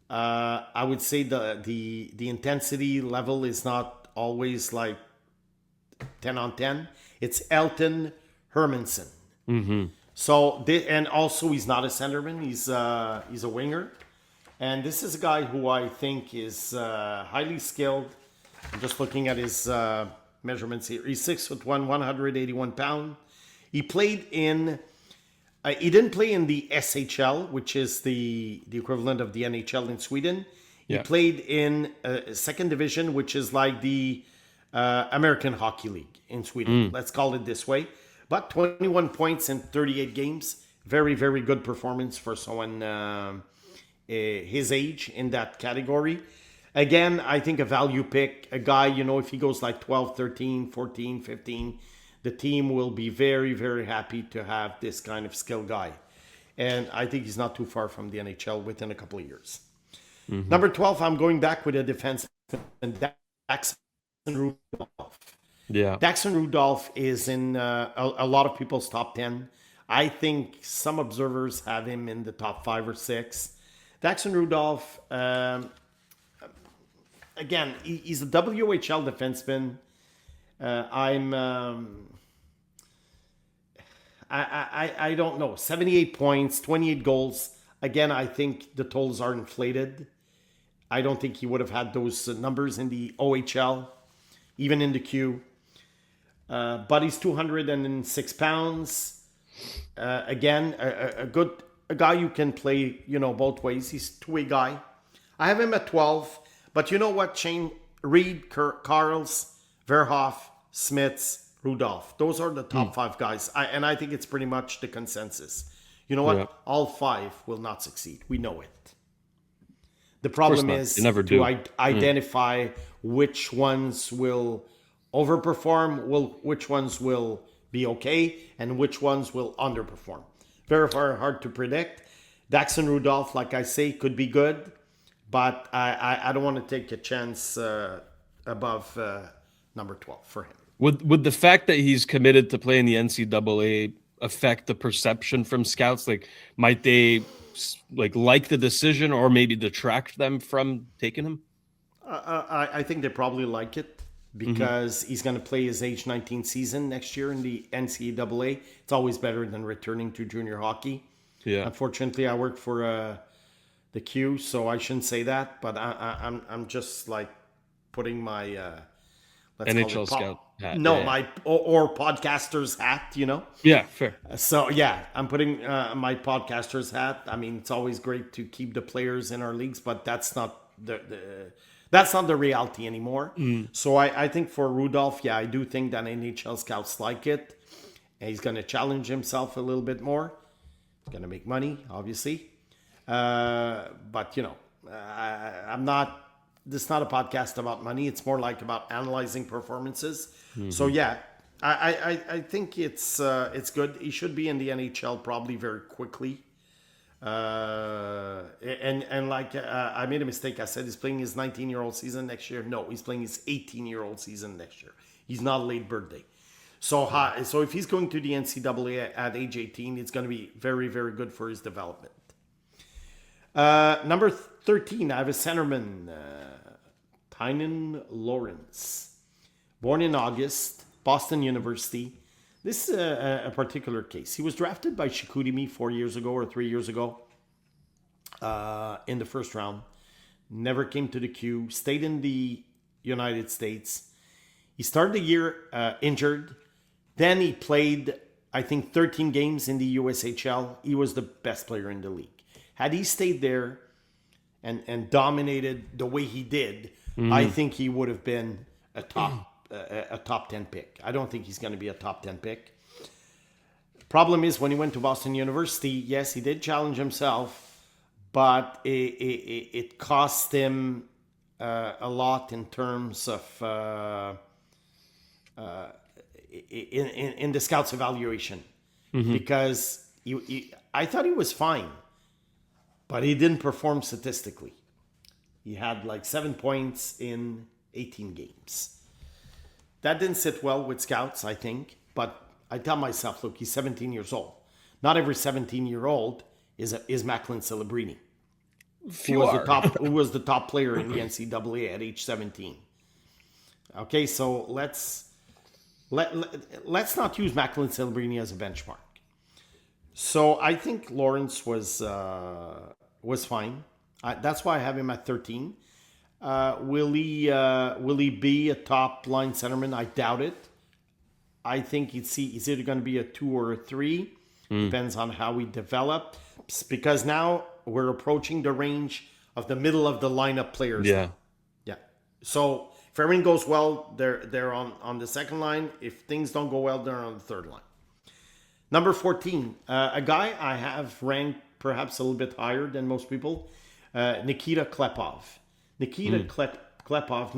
I would say the intensity level is not always like 10 on 10. It's Elton Hermanson. So, and also he's not a centerman. He's a winger. And this is a guy who I think is highly skilled. I'm just looking at his measurements here. He's 6'1", 181 pounds. He played in... he didn't play in the SHL, which is the equivalent of the NHL in Sweden. He played in second division, which is like the American Hockey League in Sweden. Let's call it this way. But 21 points in 38 games. Very, very good performance for someone his age in that category. Again, I think a value pick, a guy, if he goes like 12, 13, 14, 15, the team will be very, very happy to have this kind of skill guy. And I think he's not too far from the NHL within a couple of years. Number 12, I'm going back with a defenseman, Daxon Rudolph. Yeah. Daxon Rudolph is in a lot of people's top 10. I think some observers have him in the top 5 or 6. Daxon Rudolph, again, he's a WHL defenseman. I don't know. 78 points, 28 goals. Again, I think the totals are inflated. I don't think he would have had those numbers in the OHL, even in the Q. But he's 206 pounds. Again, a guy you can play, both ways. He's a two-way guy. I have him at 12. But you know what, Shayne? Reed, Karls, Verhoff, Smits, Rudolph. Those are the top 5 guys. And I think it's pretty much the consensus. You know what? Yeah. All 5 will not succeed. We know it. The problem is to identify which ones will overperform, which ones will be okay, and which ones will underperform. Very, very hard to predict. Daxon Rudolph, like I say, could be good, but I don't want to take a chance above number 12 for him. Would the fact that he's committed to playing the NCAA affect the perception from scouts? Like, might they like the decision or maybe detract them from taking him? I think they probably like it because he's going to play his age 19 season next year in the NCAA. It's always better than returning to junior hockey. Yeah. Unfortunately, I work for the Q, so I shouldn't say that. But I'm just like putting my NHL scout hat. No, my or podcaster's hat. Yeah, fair. So yeah, I'm putting my podcaster's hat. I mean, it's always great to keep the players in our leagues, but that's not that's not the reality anymore. So I think for Rudolph, I do think that NHL scouts like it. And he's going to challenge himself a little bit more. He's going to make money, obviously. But, I'm not... This is not a podcast about money. It's more like about analyzing performances. So, I think it's good. He should be in the NHL probably very quickly. And like I made a mistake. I said he's playing his 19-year-old season next year. No, he's playing his 18-year-old season next year. He's not a late birthday. So if he's going to the NCAA at age 18, it's going to be very, very good for his development. Number 13, I have a centerman, Tynan Lawrence. Born in August, Boston University. This is a particular case. He was drafted by Chicoutimi 3 years ago in the first round. Never came to the Q. Stayed in the United States. He started the year injured. Then he played, I think, 13 games in the USHL. He was the best player in the league. Had he stayed there and dominated the way he did, I think he would have been a top 10 pick. I don't think he's going to be a top 10 pick. Problem is, when he went to Boston University, yes, he did challenge himself, but it cost him a lot in terms of in the scouts evaluation, because I thought he was fine, but he didn't perform statistically. He had like 7 points in 18 games. That didn't sit well with scouts, I think. But I tell myself, look, he's 17 years old. Not every 17-year-old is Macklin Celebrini, who was the top player in the NCAA at age 17. Okay, so let's not use Macklin Celebrini as a benchmark. So I think Lawrence was fine. That's why I have him at 13. Will he be a top line centerman? I doubt it. I think he's either going to be a 2 or a 3. Depends on how he develops. Because now we're approaching the range of the middle of the lineup players. Yeah. Yeah. So if everything goes well, they're on the second line. If things don't go well, they're on the third line. Number 14, a guy I have ranked perhaps a little bit higher than most people, Nikita Klepov. Nikita Klepov,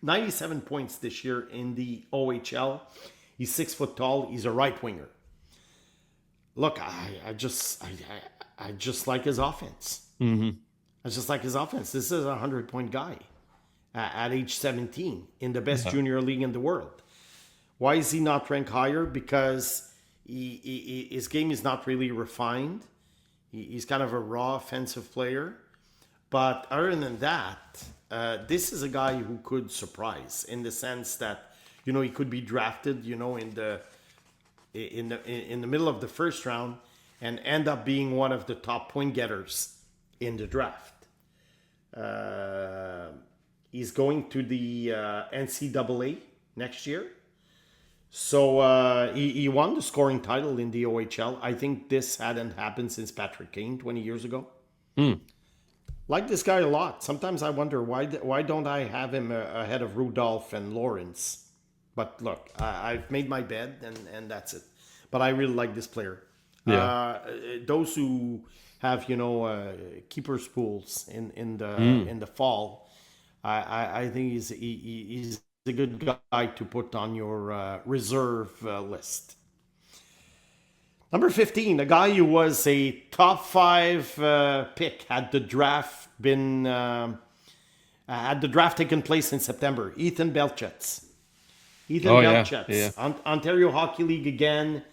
97 points this year in the OHL. He's 6 foot tall. He's a right winger. Look, I just like his offense. I just like his offense. This is a 100-point guy at age 17 in the best junior league in the world. Why is he not ranked higher? Because his game is not really refined. He's kind of a raw offensive player. But other than that, this is a guy who could surprise in the sense that, he could be drafted, in the middle of the first round and end up being one of the top point getters in the draft. He's going to the NCAA next year. So he won the scoring title in the OHL. I think this hadn't happened since Patrick Kane 20 years ago. Like this guy a lot. Sometimes I wonder why don't I have him ahead of Rudolph and Lawrence? But look, I've made my bed and that's it. But I really like this player. Yeah. Those who have keepers pools in the fall, I think he's a good guy to put on your reserve list. Number 15, a guy who was a top 5 pick had the draft taken place in September. Ethan Belchetz. Ontario Hockey League again.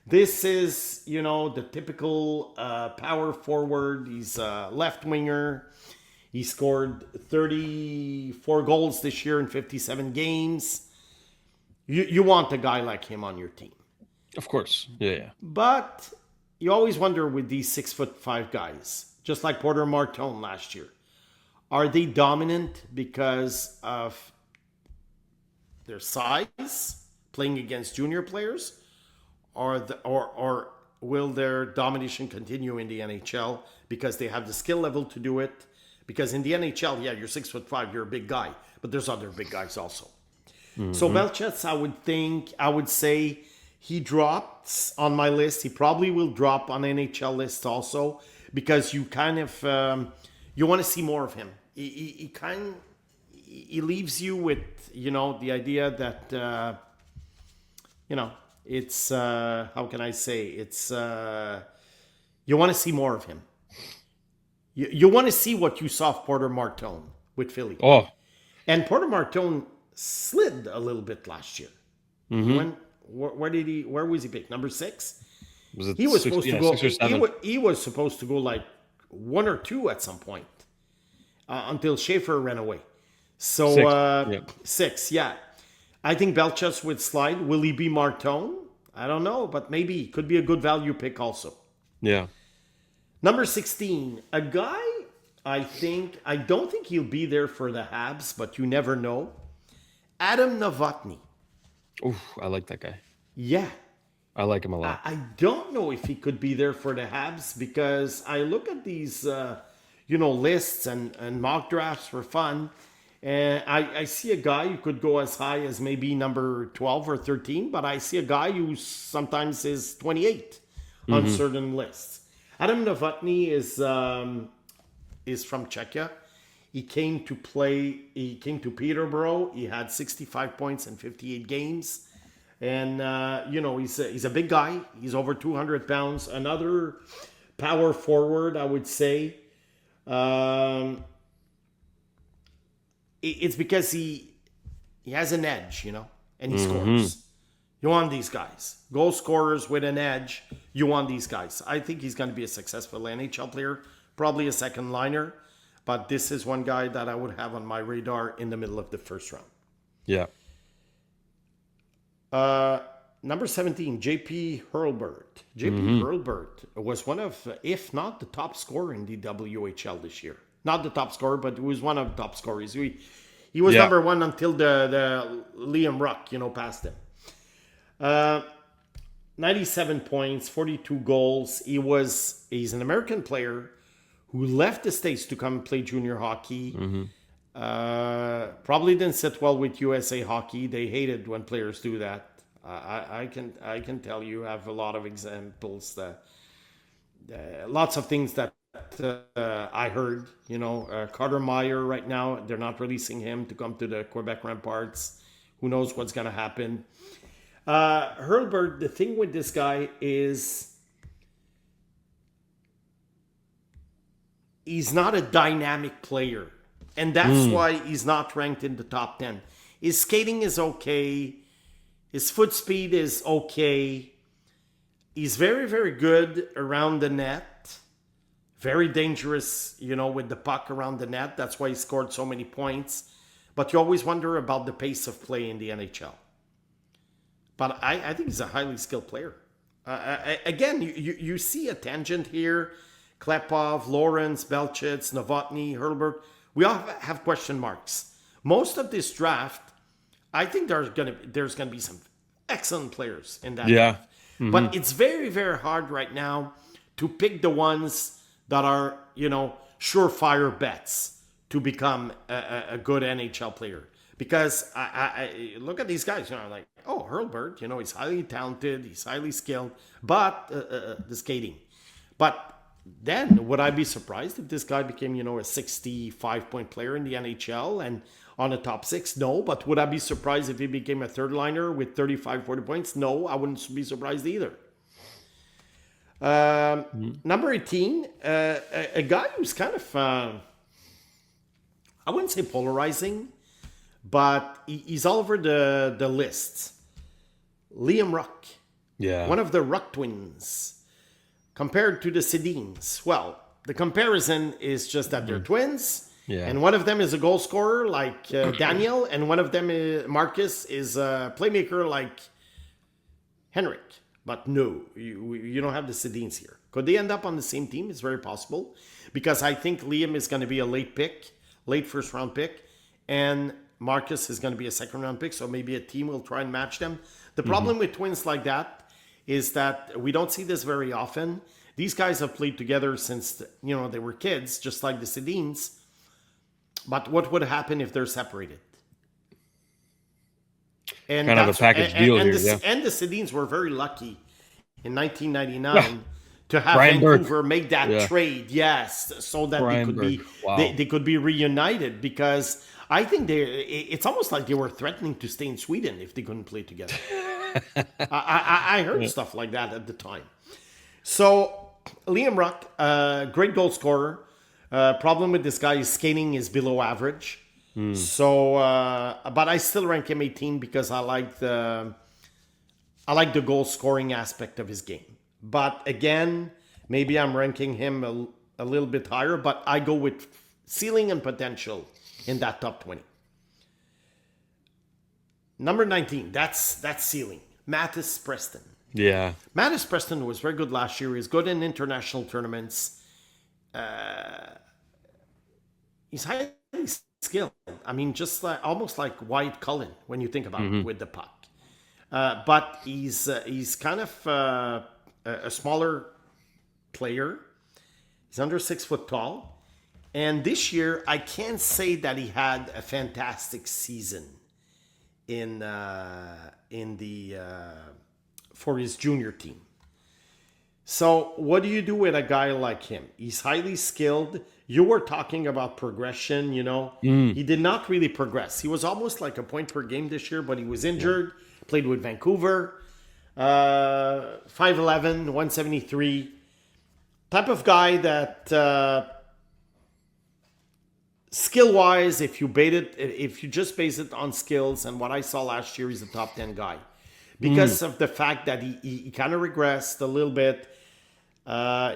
This is, the typical power forward. He's a left winger. He scored 34 goals this year in 57 games. You want a guy like him on your team. Of course. Yeah. But you always wonder with these 6'5" guys, just like Porter Martone last year, are they dominant because of their size, playing against junior players, or will their domination continue in the NHL because they have the skill level to do it? Because in the NHL, you're 6'5", you're a big guy, but there's other big guys also. So Belchetz, I would say he drops on my list. He probably will drop on NHL lists also because you kind of you want to see more of him. He leaves you with the idea that it's how can I say it's you want to see more of him. You want to see what you saw of Porter Martone with Philly. And Porter Martone slid a little bit last year. Where was he picked? Number 6? He was supposed to go 6 or 7. He was supposed to go like 1 or 2 at some point until Schaefer ran away. So 6, yeah. I think Belchetz would slide. Will he be Martone? I don't know, but maybe he could be a good value pick also. Yeah. Number 16, a guy I don't think he'll be there for the Habs, but you never know. Adam Novotny. Oh, I like that guy. Yeah. I like him a lot. I don't know if he could be there for the Habs because I look at these, lists and mock drafts for fun. And I see a guy who could go as high as maybe number 12 or 13, but I see a guy who sometimes is 28 on certain lists. Adam Novotny is from Czechia. He came to Peterborough. He had 65 points in 58 games. And, he's a big guy. He's over 200 pounds. Another power forward, I would say. it's because he has an edge, and he scores. You want these guys. Goal scorers with an edge, you want these guys. I think he's going to be a successful NHL player, probably a second liner, but this is one guy that I would have on my radar in the middle of the first round. Yeah. Number 17, JP Hurlburt. JP Hurlburt was one of, if not the top scorer in the WHL this year. Not the top scorer, but he was one of the top scorers. He was number one until the Liam Ruck, passed him. 97 points, 42 goals. He's an American player who left the States to come play junior hockey. Probably didn't sit well with USA Hockey. They hated when players do that. I can tell you, I have a lot of examples that lots of things that I heard. Carter Meyer right now, they're not releasing him to come to the Quebec Ramparts. Who knows what's going to happen? Hurlburt, the thing with this guy is he's not a dynamic player. And that's why he's not ranked in the top 10. His skating is okay. His foot speed is okay. He's very, very good around the net. Very dangerous, with the puck around the net. That's why he scored so many points. But you always wonder about the pace of play in the NHL. But I think he's a highly skilled player. Again, you see a tangent here. Klepov, Lawrence, Belchitz, Novotny, Hurlburt. We all have question marks. Most of this draft, I think there's gonna be some excellent players in that draft. But it's very, very hard right now to pick the ones that are, surefire bets to become a good NHL player. Because I look at these guys, like, oh, Hurlburt, he's highly talented, he's highly skilled, but the skating. But then would I be surprised if this guy became, a 65-point player in the NHL and on a top 6? No. But would I be surprised if he became a third liner with 35, 40 points? No, I wouldn't be surprised either. Number 18, a guy who's kind of, I wouldn't say polarizing, but he's all over the list. Liam Ruck. Yeah. One of the Ruck twins. Compared to the Sedins. Well, the comparison is just that they're twins. Yeah. And one of them is a goal scorer like Daniel. And one of them, Marcus, is a playmaker like Henrik. But no, you don't have the Sedins here. Could they end up on the same team? It's very possible. Because I think Liam is going to be a late first round pick. And Marcus is going to be a second round pick. So maybe a team will try and match them. The problem with twins like that is that we don't see this very often. These guys have played together since, they were kids, just like the Sedins. But what would happen if they're separated? And kind of a package deal here, And the Sedins were very lucky in 1999 to have Vancouver make that trade, so that they could be reunited, because I think it's almost like they were threatening to stay in Sweden if they couldn't play together. I heard stuff like that at the time. So Liam Ruck, great goal scorer. Problem with this guy is skating is below average. So, but I still rank him 18 because I like the goal scoring aspect of his game. But again, maybe I'm ranking him a little bit higher. But I go with ceiling and potential in that top 20. Number 19, that's ceiling. Mattis Preston. Yeah. Mattis Preston was very good last year. He's good in international tournaments. He's highly skilled. I mean, just almost like Wyatt Cullen when you think about it with the puck. But he's kind of a smaller player. He's under 6 foot tall. And this year, I can't say that he had a fantastic season for his junior team. So what do you do with a guy like him? He's highly skilled. You were talking about progression, He did not really progress. He was almost like a point per game this year, but he was injured, played with Vancouver, 5'11", 173. Type of guy that skill-wise, if you just base it on skills and what I saw last year, he's a top 10 guy. Because of the fact that he kind of regressed a little bit.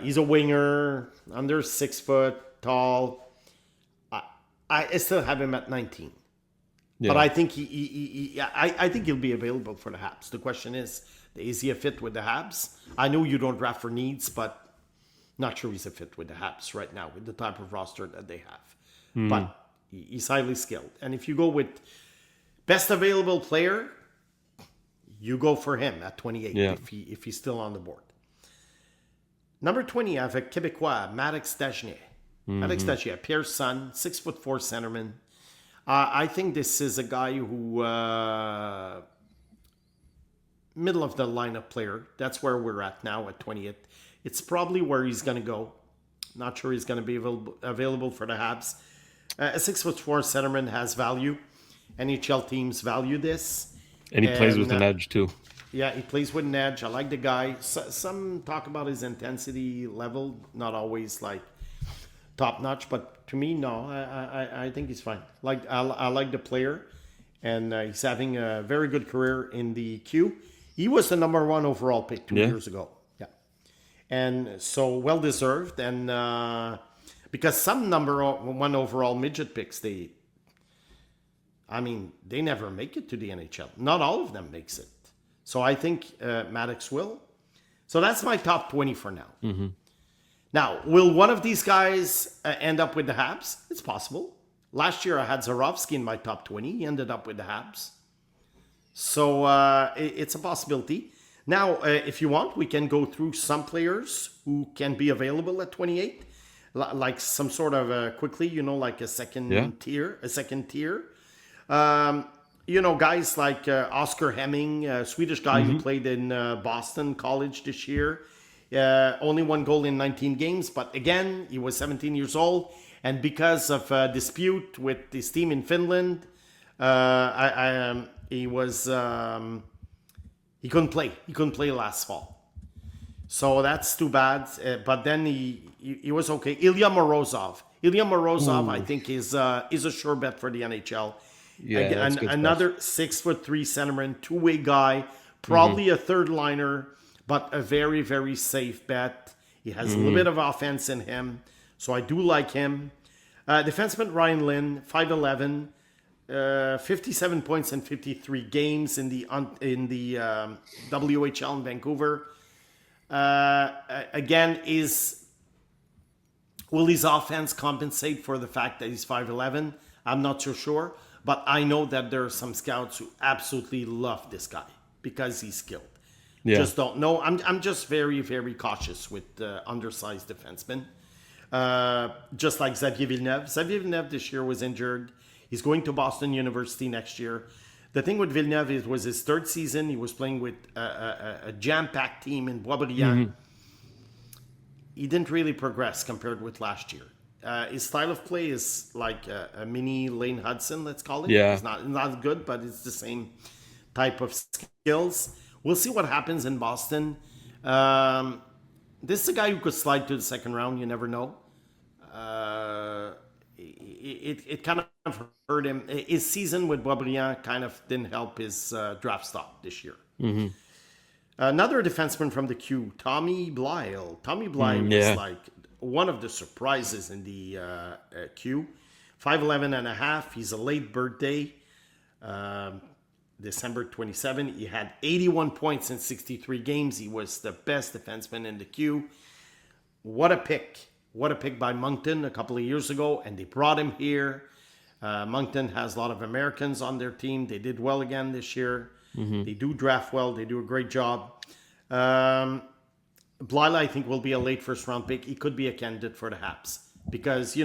He's a winger, under 6 foot, tall. I still have him at 19. Yeah. But I think I think he'll be available for the Habs. The question is he a fit with the Habs? I know you don't draft for needs, but not sure he's a fit with the Habs right now with the type of roster that they have. But he's highly skilled. And if you go with best available player, you go for him at 28 if he's still on the board. Number 20, I have a Québécois, Maddox Dagenet. Maddox Dagenet, Pierre's son, 6'4" centerman. I think this is a guy who middle of the lineup player. That's where we're at now at 28. It's probably where he's going to go. Not sure he's going to be available for the Habs. A 6'4" centerman has value. NHL teams value this. And he plays with an edge too. Yeah, he plays with an edge. I like the guy. Some talk about his intensity level, not always like top notch, but to me, no. I think he's fine. I like the player, and he's having a very good career in the Q. He was the number 1 overall pick 2 years ago. Yeah, and so well deserved. And because some number 1 overall midget picks, they never make it to the NHL. Not all of them makes it. So I think Maddox will. So that's my top 20 for now. Mm-hmm. Now, will one of these guys end up with the Habs? It's possible. Last year I had Zarovsky in my top 20. He ended up with the Habs. So it's a possibility. Now, if you want, we can go through some players who can be available at 28. Like some sort of quickly, like a second tier. Guys like Oscar Hemming, a Swedish guy who played in Boston College this year. Only 1 goal in 19 games, but again, he was 17 years old. And because of a dispute with his team in Finland, he couldn't play. He couldn't play last fall. So that's too bad. But then he was okay. Ilya Morozov, I think, is a sure bet for the NHL. Yeah, another 6'3" centerman, 2-way guy, probably a third liner, but a very, very safe bet. He has a little bit of offense in him, so I do like him. Defenseman Ryan Lynn, 5'11", 57 points in 53 games in the WHL in Vancouver. Again, will his offense compensate for the fact that he's 5'11"? I'm not so sure. But I know that there are some scouts who absolutely love this guy because he's skilled. Yeah. Just don't know. I'm just very, very cautious with undersized defensemen. Just like Xavier Villeneuve. Xavier Villeneuve this year was injured. He's going to Boston University next year. The thing with Villeneuve it was his 3rd season. He was playing with a jam-packed team in Boisvert. He didn't really progress compared with last year. His style of play is like a mini Lane Hudson, let's call it. Yeah. It's not good, but it's the same type of skills. We'll see what happens in Boston. This is a guy who could slide to the 2nd round. You never know. It kind of hurt him. His season with Boisbriand kind of didn't help his draft stock this year. Mm-hmm. Another defenseman from the Q, Tommy Blyle. Tommy Blyle was like one of the surprises in the Q. 5'11" and a half. He's a late birthday. December 27. He had 81 points in 63 games. He was the best defenseman in the Q. What a pick. What a pick by Moncton a couple of years ago. And they brought him here. Moncton has a lot of Americans on their team. They did well again this year. Mm-hmm. They do draft well. They do a great job. Blyle, I think, will be a late 1st round pick. He could be a candidate for the Habs because,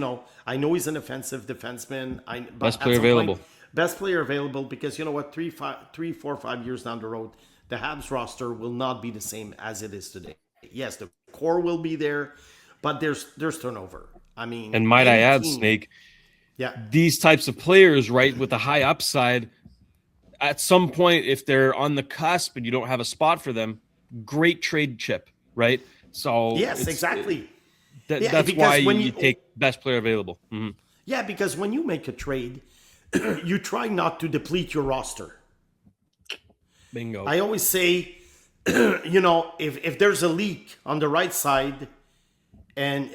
I know he's an offensive defenseman. Best player available. Best player available because, you know what, 3, 4, 5 years down the road, the Habs roster will not be the same as it is today. Yes, the core will be there, but there's turnover. And might I add, Snake, these types of players, right, with a high upside, at some point, if they're on the cusp and you don't have a spot for them, great trade chip. Right. So yes, exactly. That's why you take best player available. Mm-hmm. Yeah, because when you make a trade, you try not to deplete your roster. Bingo. I always say, if there's a leak on the right side, and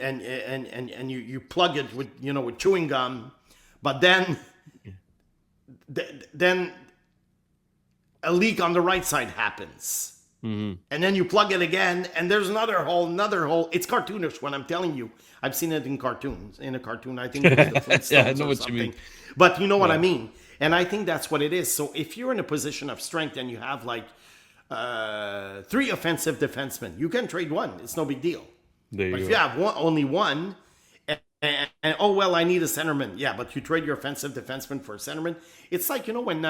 you plug it with with chewing gum, but then a leak on the right side happens. And then you plug it again, and there's another hole. It's cartoonish when I'm telling you. I've seen it in cartoons. In a cartoon, I think it was the Flintstones Yeah, I know or what something. you mean. But you know what I mean. And I think that's what it is. So if you're in a position of strength and you have like 3 offensive defensemen, you can trade one. It's no big deal. There But you if go. you have only one, and I need a centerman. Yeah, but you trade your offensive defenseman for a centerman. It's like when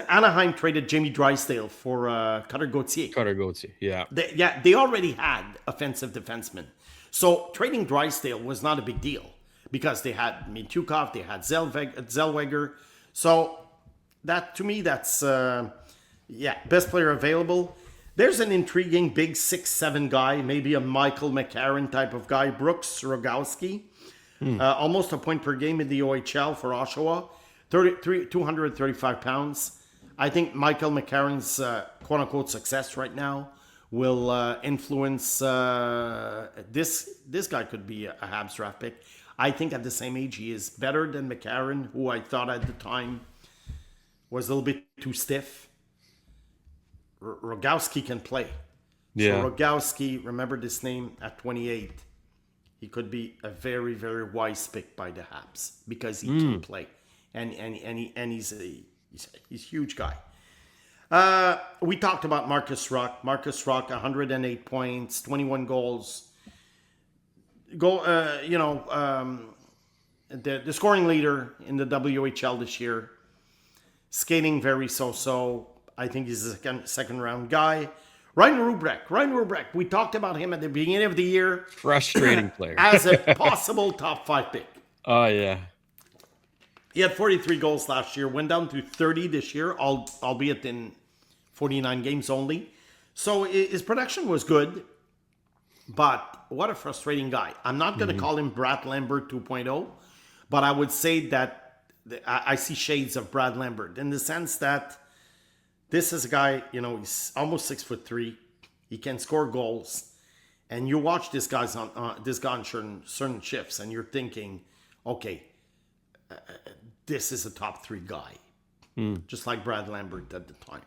Anaheim traded Jamie Drysdale for Cutter Gauthier. Cutter Gauthier. Yeah. They already had offensive defensemen. So trading Drysdale was not a big deal because they had Mintyukov, they had Zellweger. So that, to me, that's best player available. There's an intriguing big 6'7" guy, maybe a Michael McCarron type of guy, Brooks Rogowski. Almost a point per game in the OHL for Oshawa. 235 pounds. I think Michael McCarron's quote-unquote success right now will influence this guy could be a Habs draft pick. I think at the same age he is better than McCarron, who I thought at the time was a little bit too stiff. Rogowski can play. Yeah. So Rogowski, remember this name at 28. He could be a very, very wise pick by the Habs because he can play. And he's a huge guy. We talked about Marcus Rock. Marcus Rock, 108 points, 21 goals. The scoring leader in the WHL this year. Skating very so-so. I think he's a second round guy. Ryan Rubrek. We talked about him at the beginning of the year. Frustrating player. As a possible top 5 pick. Oh, yeah. He had 43 goals last year, went down to 30 this year, albeit in 49 games only. So his production was good, but what a frustrating guy. I'm not going to call him Brad Lambert 2.0, but I would say that I see shades of Brad Lambert in the sense that this is a guy, he's almost 6'3". He can score goals. And you watch this guy on certain shifts, and you're thinking, okay, this is a top 3 guy, just like Brad Lambert at the time.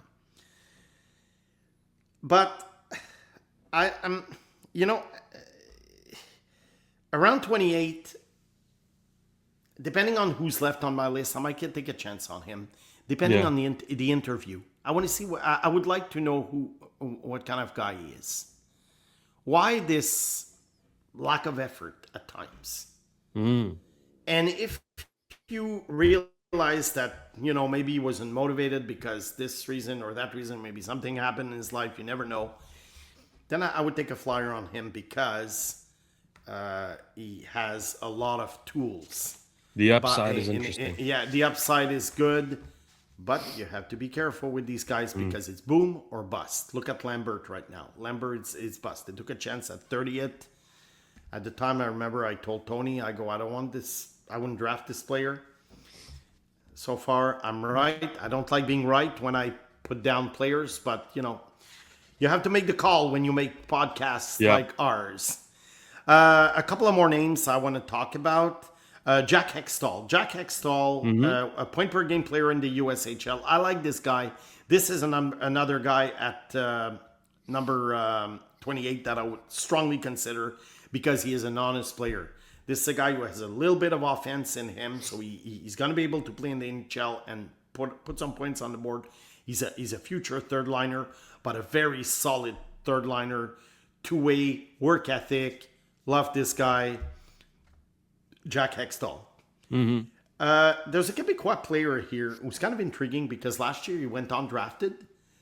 But I'm, around 28, depending on who's left on my list, I might take a chance on him. Depending on the interview, I want to see I would like to know what kind of guy he is. Why this lack of effort at times? And if you realize that, maybe he wasn't motivated because this reason or that reason, maybe something happened in his life, you never know, then I would take a flyer on him because he has a lot of tools. The upside is interesting. The upside is good, but you have to be careful with these guys because it's boom or bust. Look at Lambert right now. Lambert is bust. They took a chance at 30th. At the time, I remember I told Tony, I don't want this. I wouldn't draft this player. So far, I'm right. I don't like being right when I put down players, but, you have to make the call when you make podcasts like ours. A couple of more names I want to talk about. Jack Hextall. A point per game player in the USHL. I like this guy. This is another guy at number 28 that I would strongly consider because he is an honest player. This is a guy who has a little bit of offense in him, so he's going to be able to play in the NHL and put some points on the board. He's a future third liner, but a very solid third liner, two-way work ethic. Love this guy. Jack Hextall. There's a Quebecois player here who's kind of intriguing because last year he went undrafted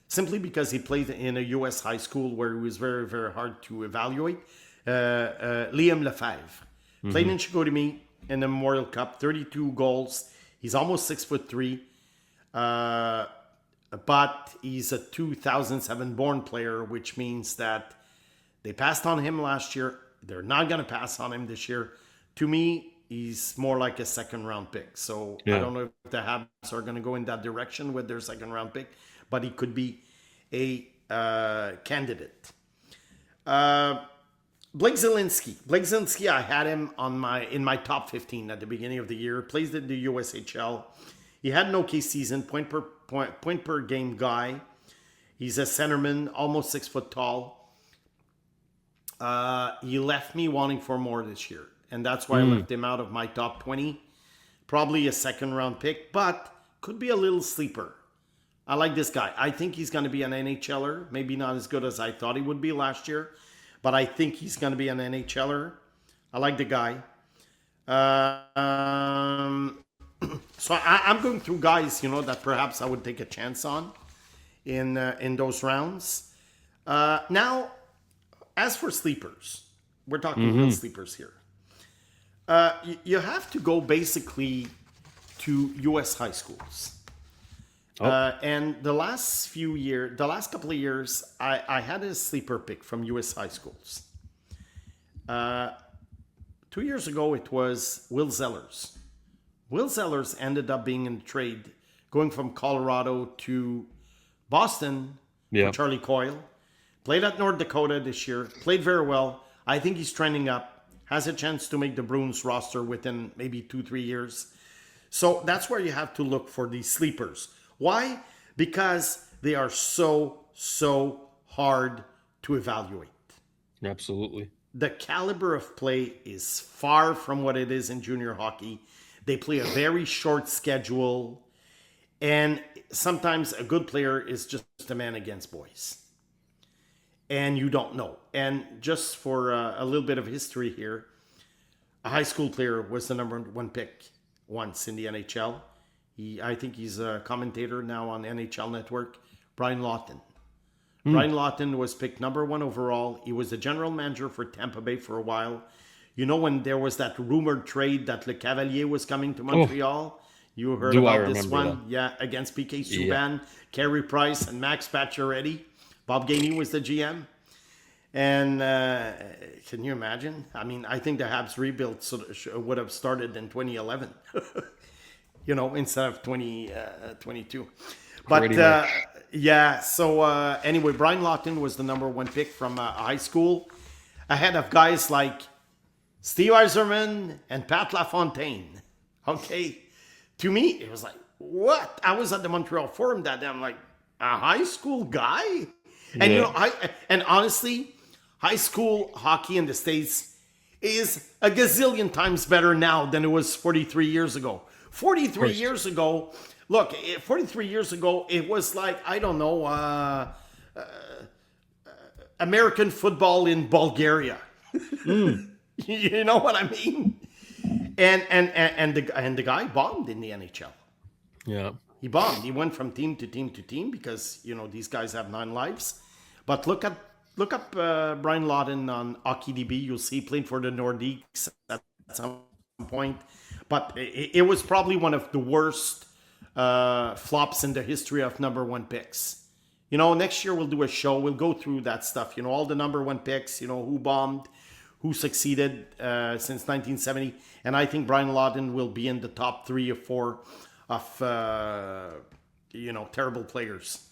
simply because he played in a U.S. high school where it was very, very hard to evaluate. Liam Lefebvre. Played in Chicoutimi in the Memorial Cup, 32 goals. He's almost 6'3", but he's a 2007 born player, which means that they passed on him last year. They're not going to pass on him this year. To me, he's more like a second round pick. So I don't know if the Habs are going to go in that direction with their second round pick, but he could be a candidate. Blake Zelensky, I had him in my top 15 at the beginning of the year. Plays in the USHL. He had an okay season, point per game guy. He's a centerman, almost 6 foot tall. He left me wanting for more this year, and that's why I left him out of my top 20. Probably a second round pick, but could be a little sleeper. I like this guy. I think he's going to be an NHLer. Maybe not as good as I thought he would be last year, but I think he's going to be an NHLer. I like the guy. So I'm going through guys, that perhaps I would take a chance on in those rounds. Now, as for sleepers, we're talking real sleepers here. You have to go basically to U.S. high schools. And the last couple of years, I had a sleeper pick from U.S. high schools. 2 years ago, it was Will Zellers. Will Zellers ended up being in trade, going from Colorado to Boston for Charlie Coyle. Played at North Dakota this year. Played very well. I think he's trending up. Has a chance to make the Bruins roster within maybe 2-3 years. So that's where you have to look for these sleepers. Why? Because they are so hard to evaluate. Absolutely. The caliber of play is far from what it is in junior hockey. They play a very short schedule. And sometimes a good player is just a man against boys. And you don't know. And just for a little bit of history here, a high school player was the number 1 pick once in the NHL. I think he's a commentator now on NHL Network, Brian Lawton. Brian Lawton was picked number 1 overall. He was the general manager for Tampa Bay for a while. When there was that rumored trade that Le Cavalier was coming to Montreal, you heard about this one? That. Yeah, against PK Subban, Carey Price, and Max Pacioretty. Bob Gainey was the GM. And can you imagine? I mean, I think the Habs rebuild would have started in 2011, instead of 2022. But so anyway, Brian Lawton was the number 1 pick from high school, ahead of guys like Steve Yzerman and Pat LaFontaine. Okay. To me, it was like, what? I was at the Montreal Forum that day. I'm like, a high school guy? And honestly, high school hockey in the States is a gazillion times better now than it was 43 years ago. 43 years ago, look, 43 years ago, it was like, I don't know, American football in Bulgaria. You know what I mean? And the guy bombed in the NHL. Yeah. He bombed. He went from team to team to team because, these guys have 9 lives. But look up Brian Lawton on HockeyDB. You'll see he played for the Nordiques at some point. But it was probably one of the worst flops in the history of number 1 picks. Next year we'll do a show. We'll go through that stuff. All the number 1 picks, who bombed, who succeeded since 1970. And I think Brian Lawton will be in the top 3 or 4 of, terrible players.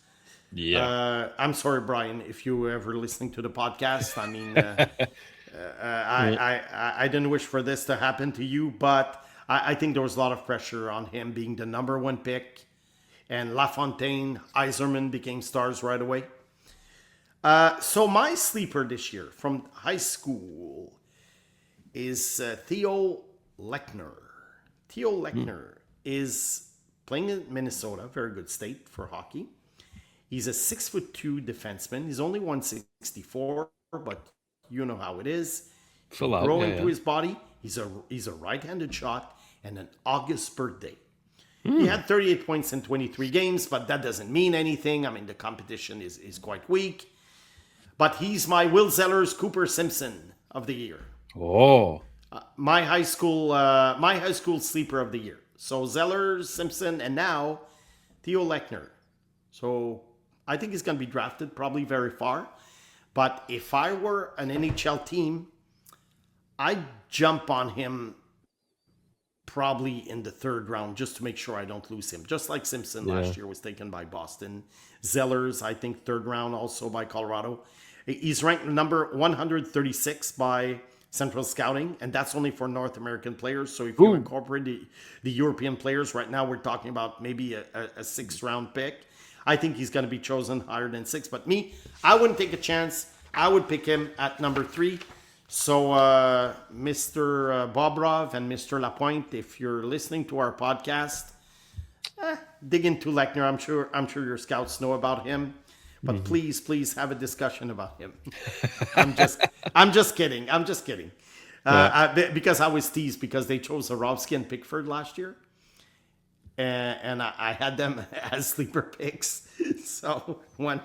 Yeah. I'm sorry, Brian, if you were ever listening to the podcast. I mean, I didn't wish for this to happen to you, but I think there was a lot of pressure on him being the number 1 pick. And LaFontaine, Yzerman became stars right away. So my sleeper this year from high school is Theo Lechner. Theo Lechner is playing in Minnesota, very good state for hockey. He's a 6'2" defenseman. He's only 164, but you know how it is. Grow into his body. He's a right-handed shot and an August birthday. He had 38 points in 23 games, but that doesn't mean anything. I mean, the competition is quite weak. But he's my Will Zellers Cooper Simpson of the year. Oh. My high school sleeper of the year. So Zellers, Simpson, and now Theo Lechner. So I think he's going to be drafted probably very far. But if I were an NHL team, I'd jump on him probably in the third round, just to make sure I don't lose him. Just like Simpson last year was taken by Boston. Zellers, I think, third round also by Colorado. He's ranked number 136 by Central Scouting, and that's only for North American players. So if you incorporate the European players, right now we're talking about maybe a sixth round pick. I think he's going to be chosen higher than 6. But me, I wouldn't take a chance. I would pick him at number 3. So Mr. Bobrov and Mr. Lapointe, if you're listening to our podcast, dig into Lechner. I'm sure your scouts know about him. But please have a discussion about him. I'm just kidding. Because I was teased because they chose Zorowski and Pickford last year. And I had them as sleeper picks. So when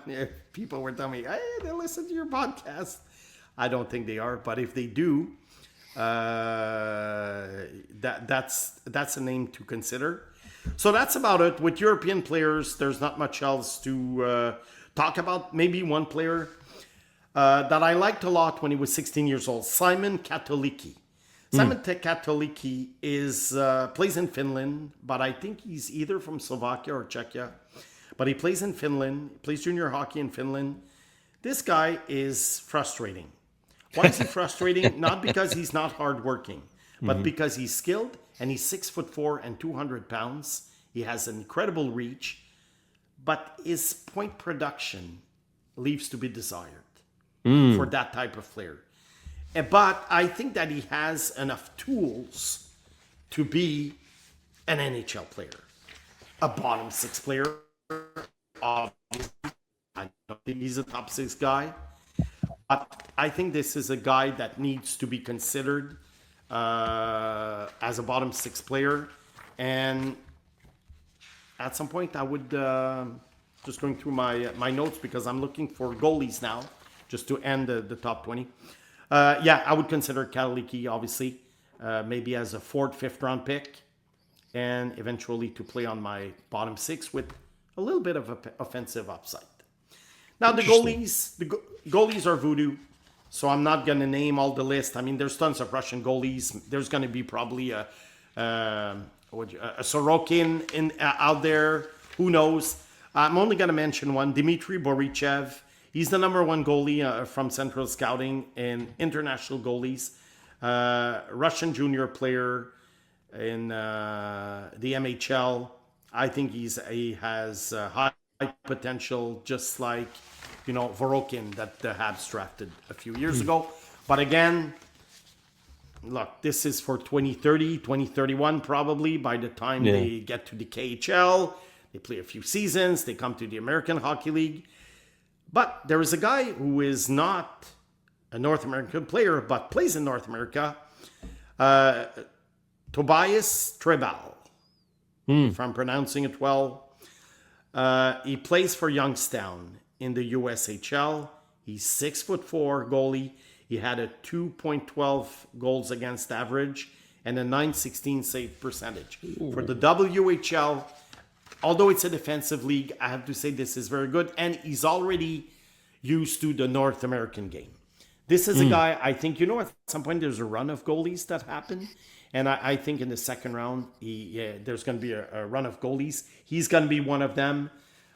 people were telling me, hey, they listen to your podcast, I don't think they are. But if they do, that's a name to consider. So that's about it. With European players, there's not much else to talk about. Maybe one player that I liked a lot when he was 16 years old, Simon Katoliki. Simon Katoliki plays in Finland, but I think he's either from Slovakia or Czechia. But he plays in Finland, plays junior hockey in Finland. This guy is frustrating. Why is he frustrating? Not because he's not hardworking, but because he's skilled and he's 6'4" and 200 pounds. He has an incredible reach, but his point production leaves to be desired for that type of player. But I think that he has enough tools to be an NHL player, a bottom 6 player. Obviously, I don't think he's a top 6 guy, but I think this is a guy that needs to be considered as a bottom 6 player. And at some point, I would just going through my notes because I'm looking for goalies now, just to end the top 20. I would consider Katoliki, obviously, maybe as a 4th, 5th round pick, and eventually to play on my bottom 6 with a little bit of offensive upside. Now, the goalies are voodoo, so I'm not going to name all the list. I mean, there's tons of Russian goalies. There's going to be probably a Sorokin out there. Who knows? I'm only going to mention one, Dmitry Borichev. He's the number 1 goalie from Central Scouting in international goalies. Russian junior player in the MHL. I think he has high potential, just like, Vorokin that the Habs drafted a few years ago. But again, look, this is for 2030, 2031 probably. By the time they get to the KHL, they play a few seasons, they come to the American Hockey League. But there is a guy who is not a North American player, but plays in North America, Tobias Trebal, if I'm pronouncing it well. He plays for Youngstown in the USHL. He's 6'4" goalie. He had a 2.12 goals against average and a .916 save percentage. For the WHL, although it's a defensive league, I have to say this is very good. And he's already used to the North American game. This is a guy, I think, at some point there's a run of goalies that happen. And I think in the second round, there's going to be a run of goalies. He's going to be one of them.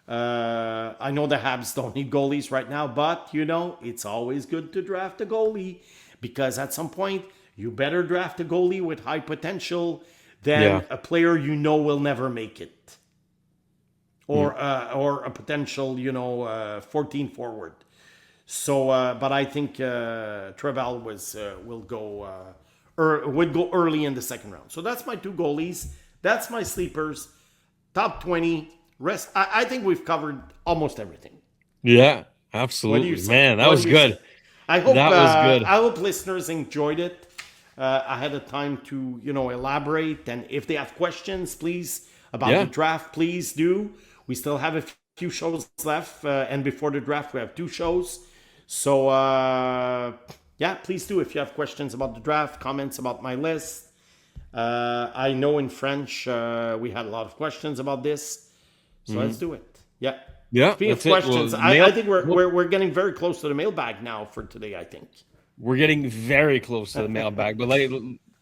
I know the Habs don't need goalies right now, but, it's always good to draft a goalie. Because at some point, you better draft a goalie with high potential than a player will never make it. Or a potential, 14 forward. So, but I think Trebal would go early in the second round. So that's my 2 goalies. That's my sleepers. Top 20. Rest. I think we've covered almost everything. Yeah, absolutely, man. That was good. I hope that was good. I hope listeners enjoyed it. I had a time to elaborate, and if they have questions, please about the draft, please do. We still have a few shows left, and before the draft, we have 2 shows. So, please do. If you have questions about the draft, comments about my list. I know in French, we had a lot of questions about this. So let's do it. Yeah. Speaking of questions, I think we're getting very close to the mailbag now for today, I think. We're getting very close to the mailbag. But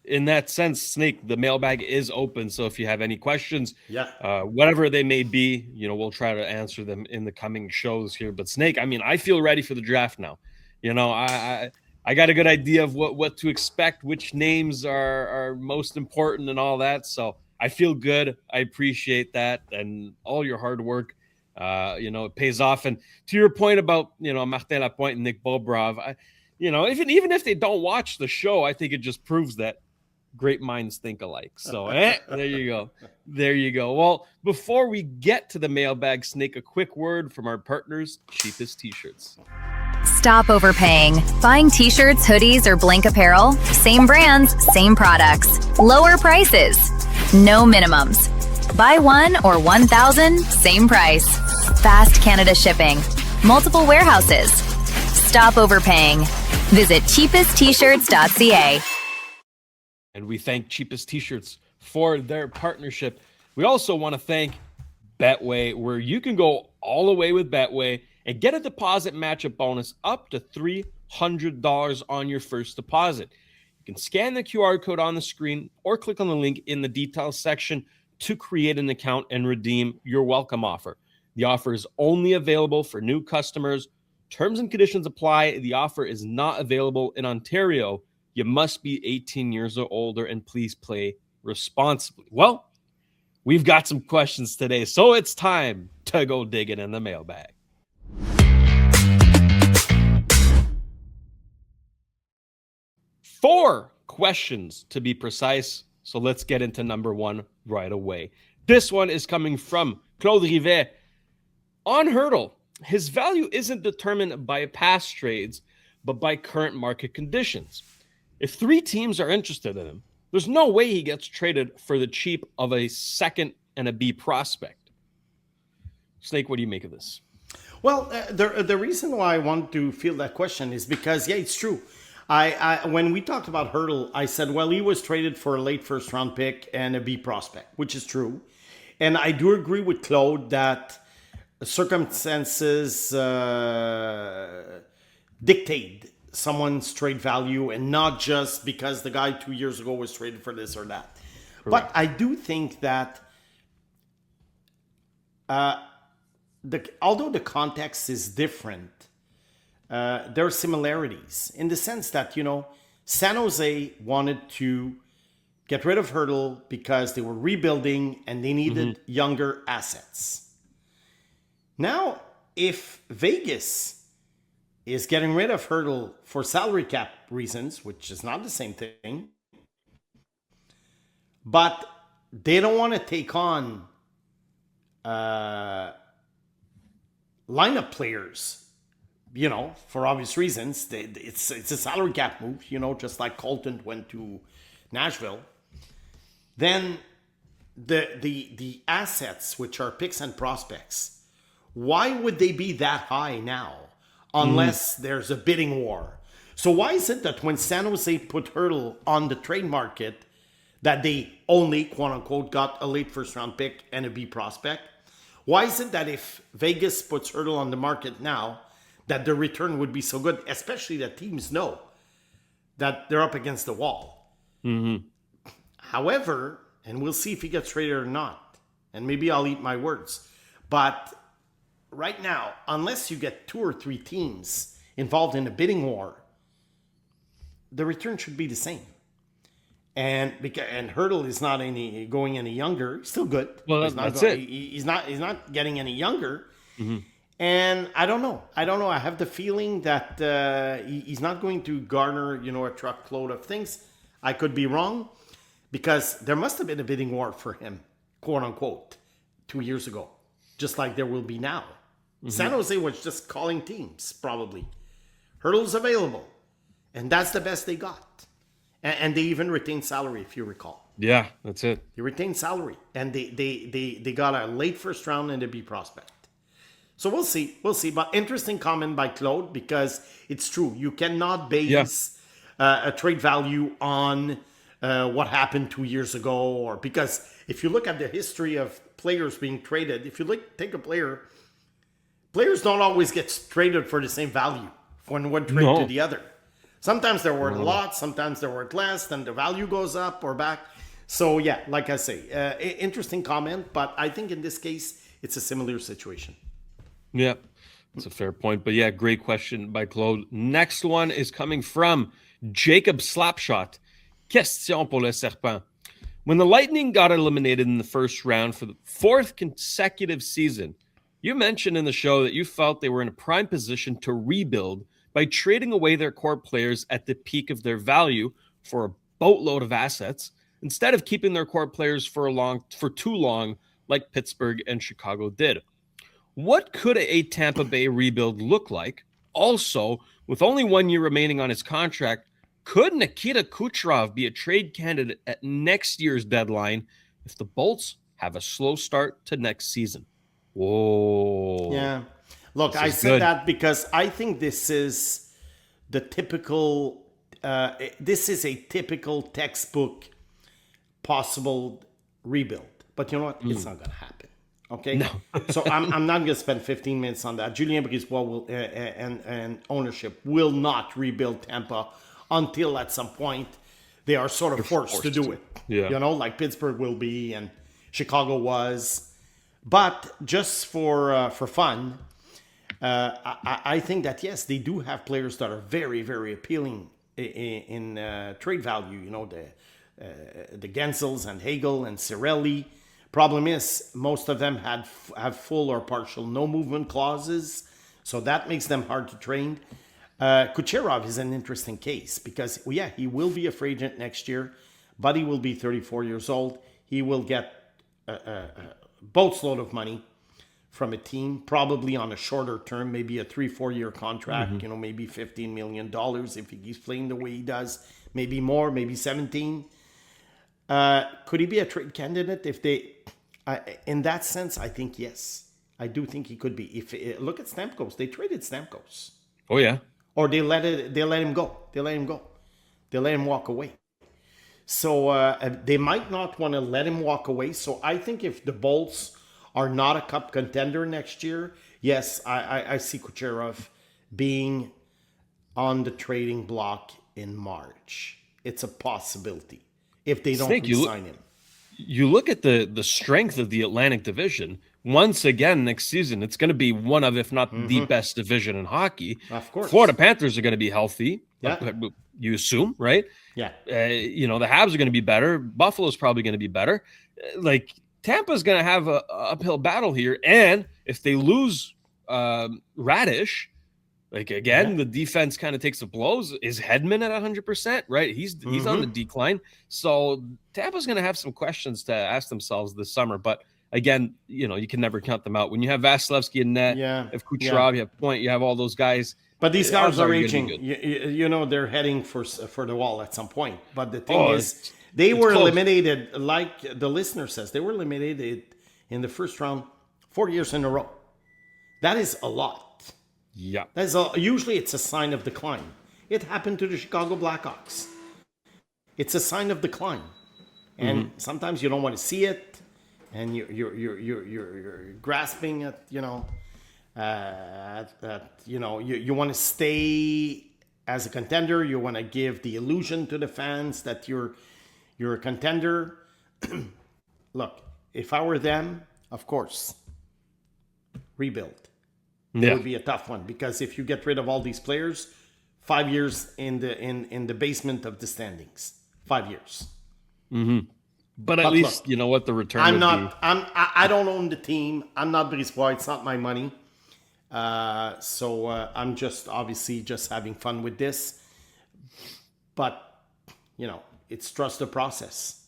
in that sense, Snake, the mailbag is open. So if you have any questions, Yeah. whatever they may be, we'll try to answer them in the coming shows here. But Snake, I mean, I feel ready for the draft now. I got a good idea of what to expect, which names are most important and all that. So I feel good. I appreciate that and all your hard work. It pays off. And to your point about, Martin Lapointe and Nick Bobrov, even if they don't watch the show, I think it just proves that great minds think alike. So there you go. There you go. Well, before we get to the mailbag, Snake, a quick word from our partners, Cheapest T-Shirts. Stop overpaying. Buying t-shirts, hoodies, or blank apparel? Same brands, same products. Lower prices. No minimums. Buy one or 1,000, same price. Fast Canada shipping. Multiple warehouses. Stop overpaying. Visit cheapesttshirts.ca. And we thank Cheapest T-Shirts for their partnership. We also want to thank Betway, where you can go all the way with Betway and get a deposit match-up bonus up to $300 on your first deposit. You can scan the QR code on the screen or click on the link in the details section to create an account and redeem your welcome offer. The offer is only available for new customers. Terms and conditions apply. The offer is not available in Ontario. You must be 18 years or older, and please play responsibly. Well, we've got some questions today, so it's time to go digging in the mailbag. Four questions to be precise, so let's get into number one right away. This one is coming from Claude Rivet. On Hurdle, his value isn't determined by past trades, but by current market conditions. If three teams are interested in him, there's no way he gets traded for the cheap of a second and a B prospect. Snake, what do you make of this? Well, the reason why I want to field that question is because, it's true. I when we talked about Hurdle, I said, well, he was traded for a late first round pick and a B prospect, which is true. And I do agree with Claude that circumstances dictate someone's trade value and not just because the guy 2 years ago was traded for this or that. Correct. But I do think that although the context is different, there are similarities in the sense that, San Jose wanted to get rid of Hurdle because they were rebuilding and they needed younger assets. Now, if Vegas is getting rid of Hurdle for salary cap reasons, which is not the same thing, but they don't want to take on lineup players, for obvious reasons. It's a salary cap move, just like Colton went to Nashville. Then the assets, which are picks and prospects, why would they be that high now unless there's a bidding war? So why is it that when San Jose put Hurdle on the trade market, that they only, quote unquote, got a late first round pick and a B prospect? Why is it that if Vegas puts Hurdle on the market now, that the return would be so good, especially that teams know that they're up against the wall? However, and we'll see if he gets traded or not, and maybe I'll eat my words, but right now, unless you get two or three teams involved in a bidding war, the return should be the same. And Hurdle is not going any younger. He's still good. Well, that's it. He's not getting any younger. And I don't know. I have the feeling that he's not going to garner, a truckload of things. I could be wrong, because there must have been a bidding war for him, quote unquote, 2 years ago, just like there will be now. San Jose was just calling teams, probably. Hurdle's available, and that's the best they got. And they even retained salary, if you recall. Yeah, that's it. They retained salary, and they got a late first round and a B prospect. So we'll see. But interesting comment by Claude, because it's true. You cannot base a trade value on what happened 2 years ago, or because if you look at the history of players being traded, if you take a player, players don't always get traded for the same value from one trade to the other. Sometimes they're worth a lot, sometimes they're worth less, then the value goes up or back. So yeah, like I say, interesting comment, but I think in this case, it's a similar situation. Yeah, that's a fair point. But yeah, great question by Claude. Next one is coming from Jacob Slapshot. Question pour le Serpent. When the Lightning got eliminated in the first round for the 4th consecutive season, you mentioned in the show that you felt they were in a prime position to rebuild by trading away their core players at the peak of their value for a boatload of assets, instead of keeping their core players for too long, like Pittsburgh and Chicago did. What could a Tampa Bay rebuild look like? Also, with only 1 year remaining on his contract, could Nikita Kucherov be a trade candidate at next year's deadline if the Bolts have a slow start to next season? Whoa. Yeah. Look, I said that because I think this is the typical, this is a typical textbook possible rebuild. But you know what? It's not going to happen. Okay? No. So I'm not going to spend 15 minutes on that. Julien Brisebois will, and ownership will not rebuild Tampa until at some point they are sort of forced to do it. Yeah. You know, like Pittsburgh will be and Chicago was. But just for fun, I think that, yes, they do have players that are very, very appealing in trade value. You know, the Gensels and Hagel and Cirelli. Problem is, most of them have full or partial no movement clauses, so that makes them hard to trade. Kucherov is an interesting case because, well, yeah, he will be a free agent next year, but he will be 34 years old. He will get a boatload of money from a team, probably on a shorter term, maybe a 3-4 year contract, you know, maybe $15 million if he keeps playing the way he does, maybe more, maybe 17. Could he be a trade candidate if they, in that sense, I think yes. I do think he could be. If look at Stamkos, they traded Stamkos. Oh yeah. Or they let him go. They let him walk away. So they might not want to let him walk away. So I think if the Bolts are not a cup contender next year, yes, I see Kucherov being on the trading block in March. It's a possibility if they don't sign him. You look at the strength of the Atlantic Division. Once again, next season, it's going to be one of, if not the best division in hockey. Of course. Florida Panthers are going to be healthy. Yeah. You assume, right? Yeah. You know, the Habs are going to be better. Buffalo's probably going to be better. Like, Tampa's going to have an uphill battle here. And if they lose Radish, like, again, the defense kind of takes the blows. Is Hedman at 100%, right? He's on the decline. So Tampa's going to have some questions to ask themselves this summer. But again, you know, you can never count them out. When you have Vasilevsky in net, if Kucherov, you have Point, you have all those guys. But these guys are aging. You know, they're heading for the wall at some point. But the thing is, they were eliminated, like the listener says, they were eliminated in the first round 4 years in a row. That is a lot. Yeah. Usually it's a sign of decline. It happened to the Chicago Blackhawks. It's a sign of decline. And sometimes you don't want to see it. And you're grasping at, you know, you want to stay as a contender. You want to give the illusion to the fans that you're a contender. Look, if I were them, of course, rebuild. It would be a tough one because if you get rid of all these players, 5 years in the basement of the standings, 5 years. But at least look, you know what the return. I don't own the team. I'm not Brisebois. It's not my money. So I'm just obviously just having fun with this. But you know, it's trust the process.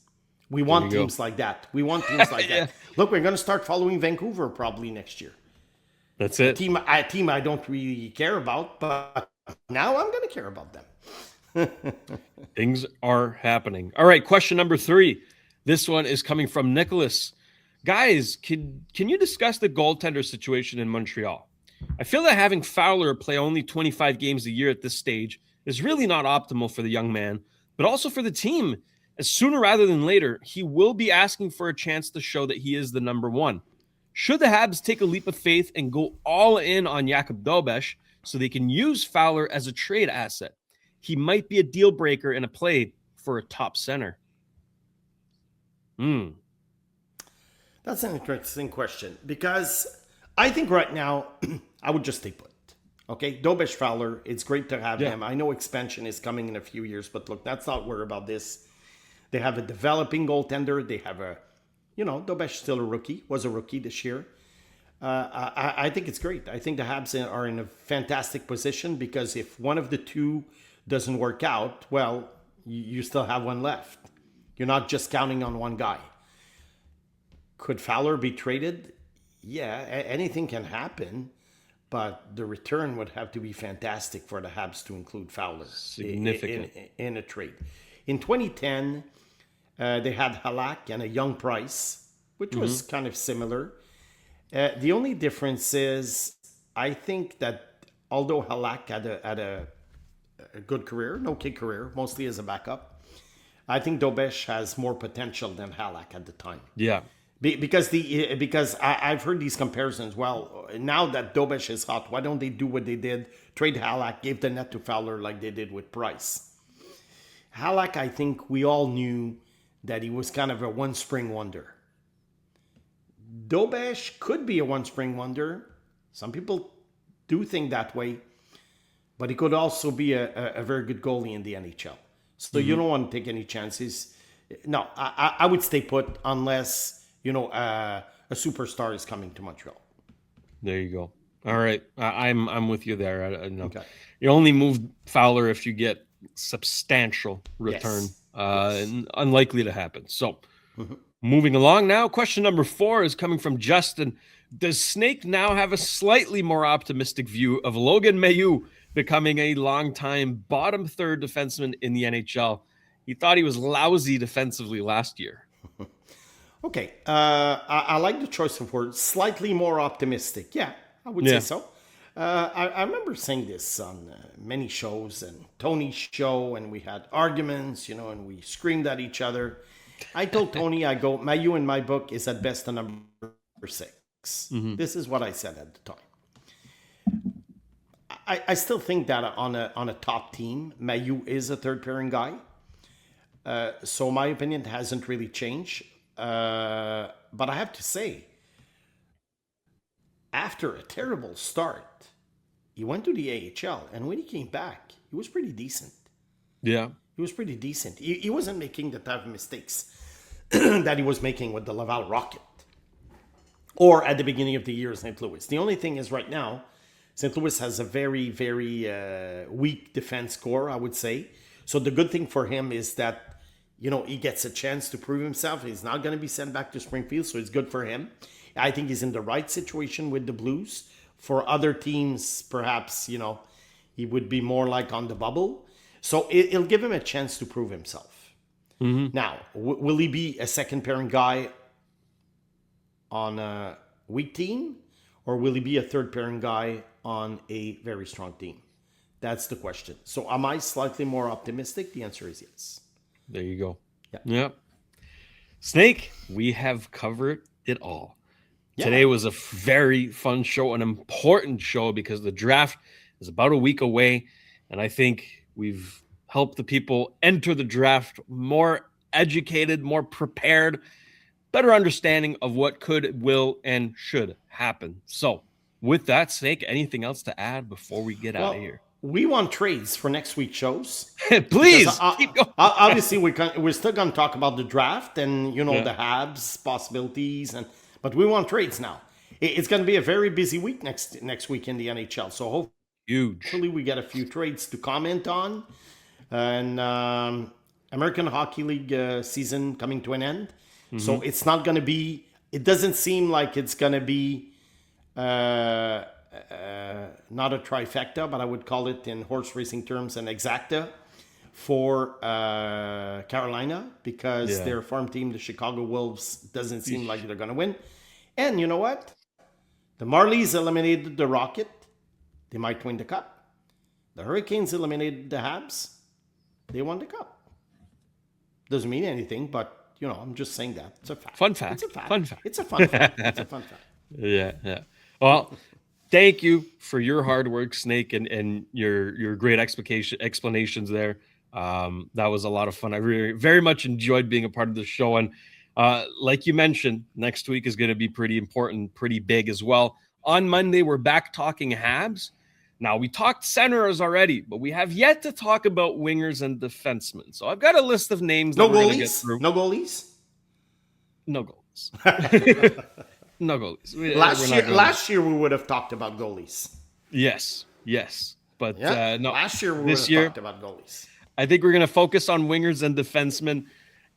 We want teams like that. We want teams like that. Look, we're going to start following Vancouver probably next year. That's it. A team I don't really care about, but now I'm going to care about them. Things are happening. All right, question number 3. This one is coming from Nicholas. Guys, can you discuss the goaltender situation in Montreal? I feel that having Fowler play only 25 games a year at this stage is really not optimal for the young man, but also for the team, as sooner rather than later, he will be asking for a chance to show that he is the number one. Should the Habs take a leap of faith and go all in on Jakub Dobeš so they can use Fowler as a trade asset? he might be a deal breaker in a play for a top center? That's an interesting question because I think right now I would just stay put. Okay, Dobesh Fowler, it's great to have him. I know expansion is coming in a few years, but look, that's not worry about this. They have a developing goaltender. They have Dobesh still a rookie, was a rookie this year. I think it's great. I think the Habs are in a fantastic position because if one of the two doesn't work out, well, you still have one left. You're not just counting on one guy. Could Fowler be traded? Yeah, anything can happen, but the return would have to be fantastic for the Habs to include Fowler Significant. in a trade. In 2010, they had Halak and a young Price, which was kind of similar. The only difference is, I think that although Halak had a good career, an okay career, mostly as a backup, I think Dobesh has more potential than Halak at the time. Yeah. Because I've heard these comparisons. Well, now that Dobesh is hot, why don't they do what they did? Trade Halak, gave the net to Fowler like they did with Price. Halak, I think we all knew that he was kind of a one spring wonder. Dobesh could be a one spring wonder. Some people do think that way, but he could also be a very good goalie in the NHL. So you don't want to take any chances. No, I would stay put unless a superstar is coming to Montreal. There you go. All right, I'm with you there. Okay. You only move Fowler if you get substantial return. Yes. Unlikely to happen. So, moving along now. Question number 4 is coming from Justin. Does Snake now have a slightly more optimistic view of Logan Mailloux becoming a long-time bottom third defenseman in the NHL? He thought he was lousy defensively last year. Okay, I like the choice of words. Slightly more optimistic. Yeah, I would say so. I remember saying this on many shows and Tony's show, and we had arguments, and we screamed at each other. I told Tony, Mailloux in my book is at best a number 6. This is what I said at the time. I still think that on a top team, Mailloux is a third pairing guy. So my opinion hasn't really changed. But I have to say, after a terrible start, he went to the AHL, and when he came back, he was pretty decent. Yeah. He was pretty decent. He wasn't making the type of mistakes that he was making with the Laval Rocket or at the beginning of the year at St. Louis. The only thing is right now, St. Louis has a very, very weak defense core, I would say. So the good thing for him is that he gets a chance to prove himself. He's not going to be sent back to Springfield, so it's good for him. I think he's in the right situation with the Blues. For other teams, perhaps, he would be more like on the bubble. So it'll give him a chance to prove himself. Now, will he be a second pairing guy on a weak team? Or will he be a third pairing guy on a very strong team? That's the question. So am I slightly more optimistic? The answer is yes. There you go. Yeah. Snake, we have covered it all. Yeah. Today was a very fun show, an important show because the draft is about a week away. And I think we've helped the people enter the draft more educated, more prepared, better understanding of what could, will, and should happen. So with that, Snake, anything else to add before we get out of here? We want trades for next week's shows. Please keep going. Obviously, we're still going to talk about the draft and the Habs possibilities, but we want trades now. It's going to be a very busy week next week in the NHL. So hopefully we get a few trades to comment on, and American Hockey League season coming to an end. So it's not going to be. It doesn't seem like it's going to be. Not a trifecta, but I would call it in horse racing terms an exacta for Carolina because their farm team, the Chicago Wolves, doesn't seem like they're going to win. And you know what? The Marlies eliminated the Rocket. They might win the Cup. The Hurricanes eliminated the Habs. They won the Cup. Doesn't mean anything, but I'm just saying that. It's a fact. Fun fact. It's a fact. Fun fact. It's a fun fact. It's a fun fact. Yeah. Well, thank you for your hard work, Snake, and your great explanations there. That was a lot of fun. I very much enjoyed being a part of the show. And like you mentioned, next week is going to be pretty important, pretty big as well. On Monday, we're back talking Habs. Now, we talked centers already, but we have yet to talk about wingers and defensemen. So I've got a list of names. No that we're gonna goalies? get through. No goalies? No goalies. No goalies. Last year we would have talked about goalies. Yes. But no. Last year we would have talked about goalies. I think we're going to focus on wingers and defensemen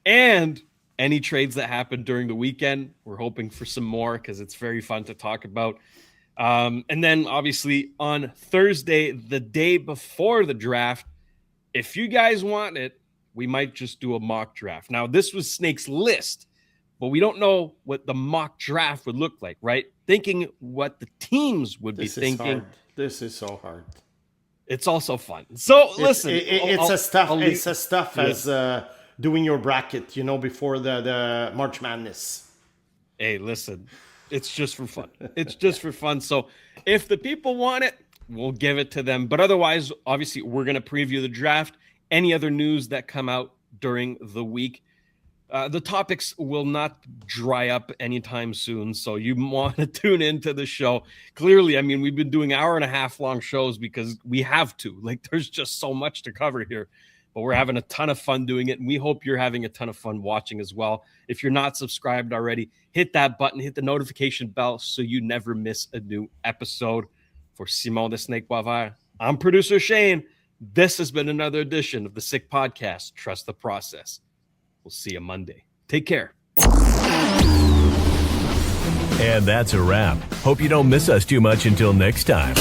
and any trades that happened during the weekend. We're hoping for some more because it's very fun to talk about. And then obviously on Thursday, the day before the draft, if you guys want it, we might just do a mock draft. Now, this was Snake's list, but we don't know what the mock draft would look like, right? Thinking what the teams would be thinking. This is so hard. It's also fun. So listen, it's a stuff as doing your bracket, before the March Madness. Hey, listen, it's just for fun. It's just for fun. So if the people want it, we'll give it to them. But otherwise, obviously, we're going to preview the draft. Any other news that come out during the week. The topics will not dry up anytime soon, so you want to tune into the show. Clearly, I mean, we've been doing 1.5 hour long shows because we have to. Like, there's just so much to cover here. But we're having a ton of fun doing it, and we hope you're having a ton of fun watching as well. If you're not subscribed already, hit that button, hit the notification bell so you never miss a new episode. For Simon the Snake Boisvert, I'm producer Shayne. This has been another edition of the Sick Podcast. Trust the process. We'll see you Monday. Take care. And that's a wrap. Hope you don't miss us too much until next time.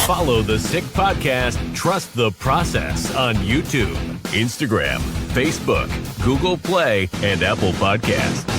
Follow the Sick Podcast, Trust the Process on YouTube, Instagram, Facebook, Google Play, and Apple Podcasts.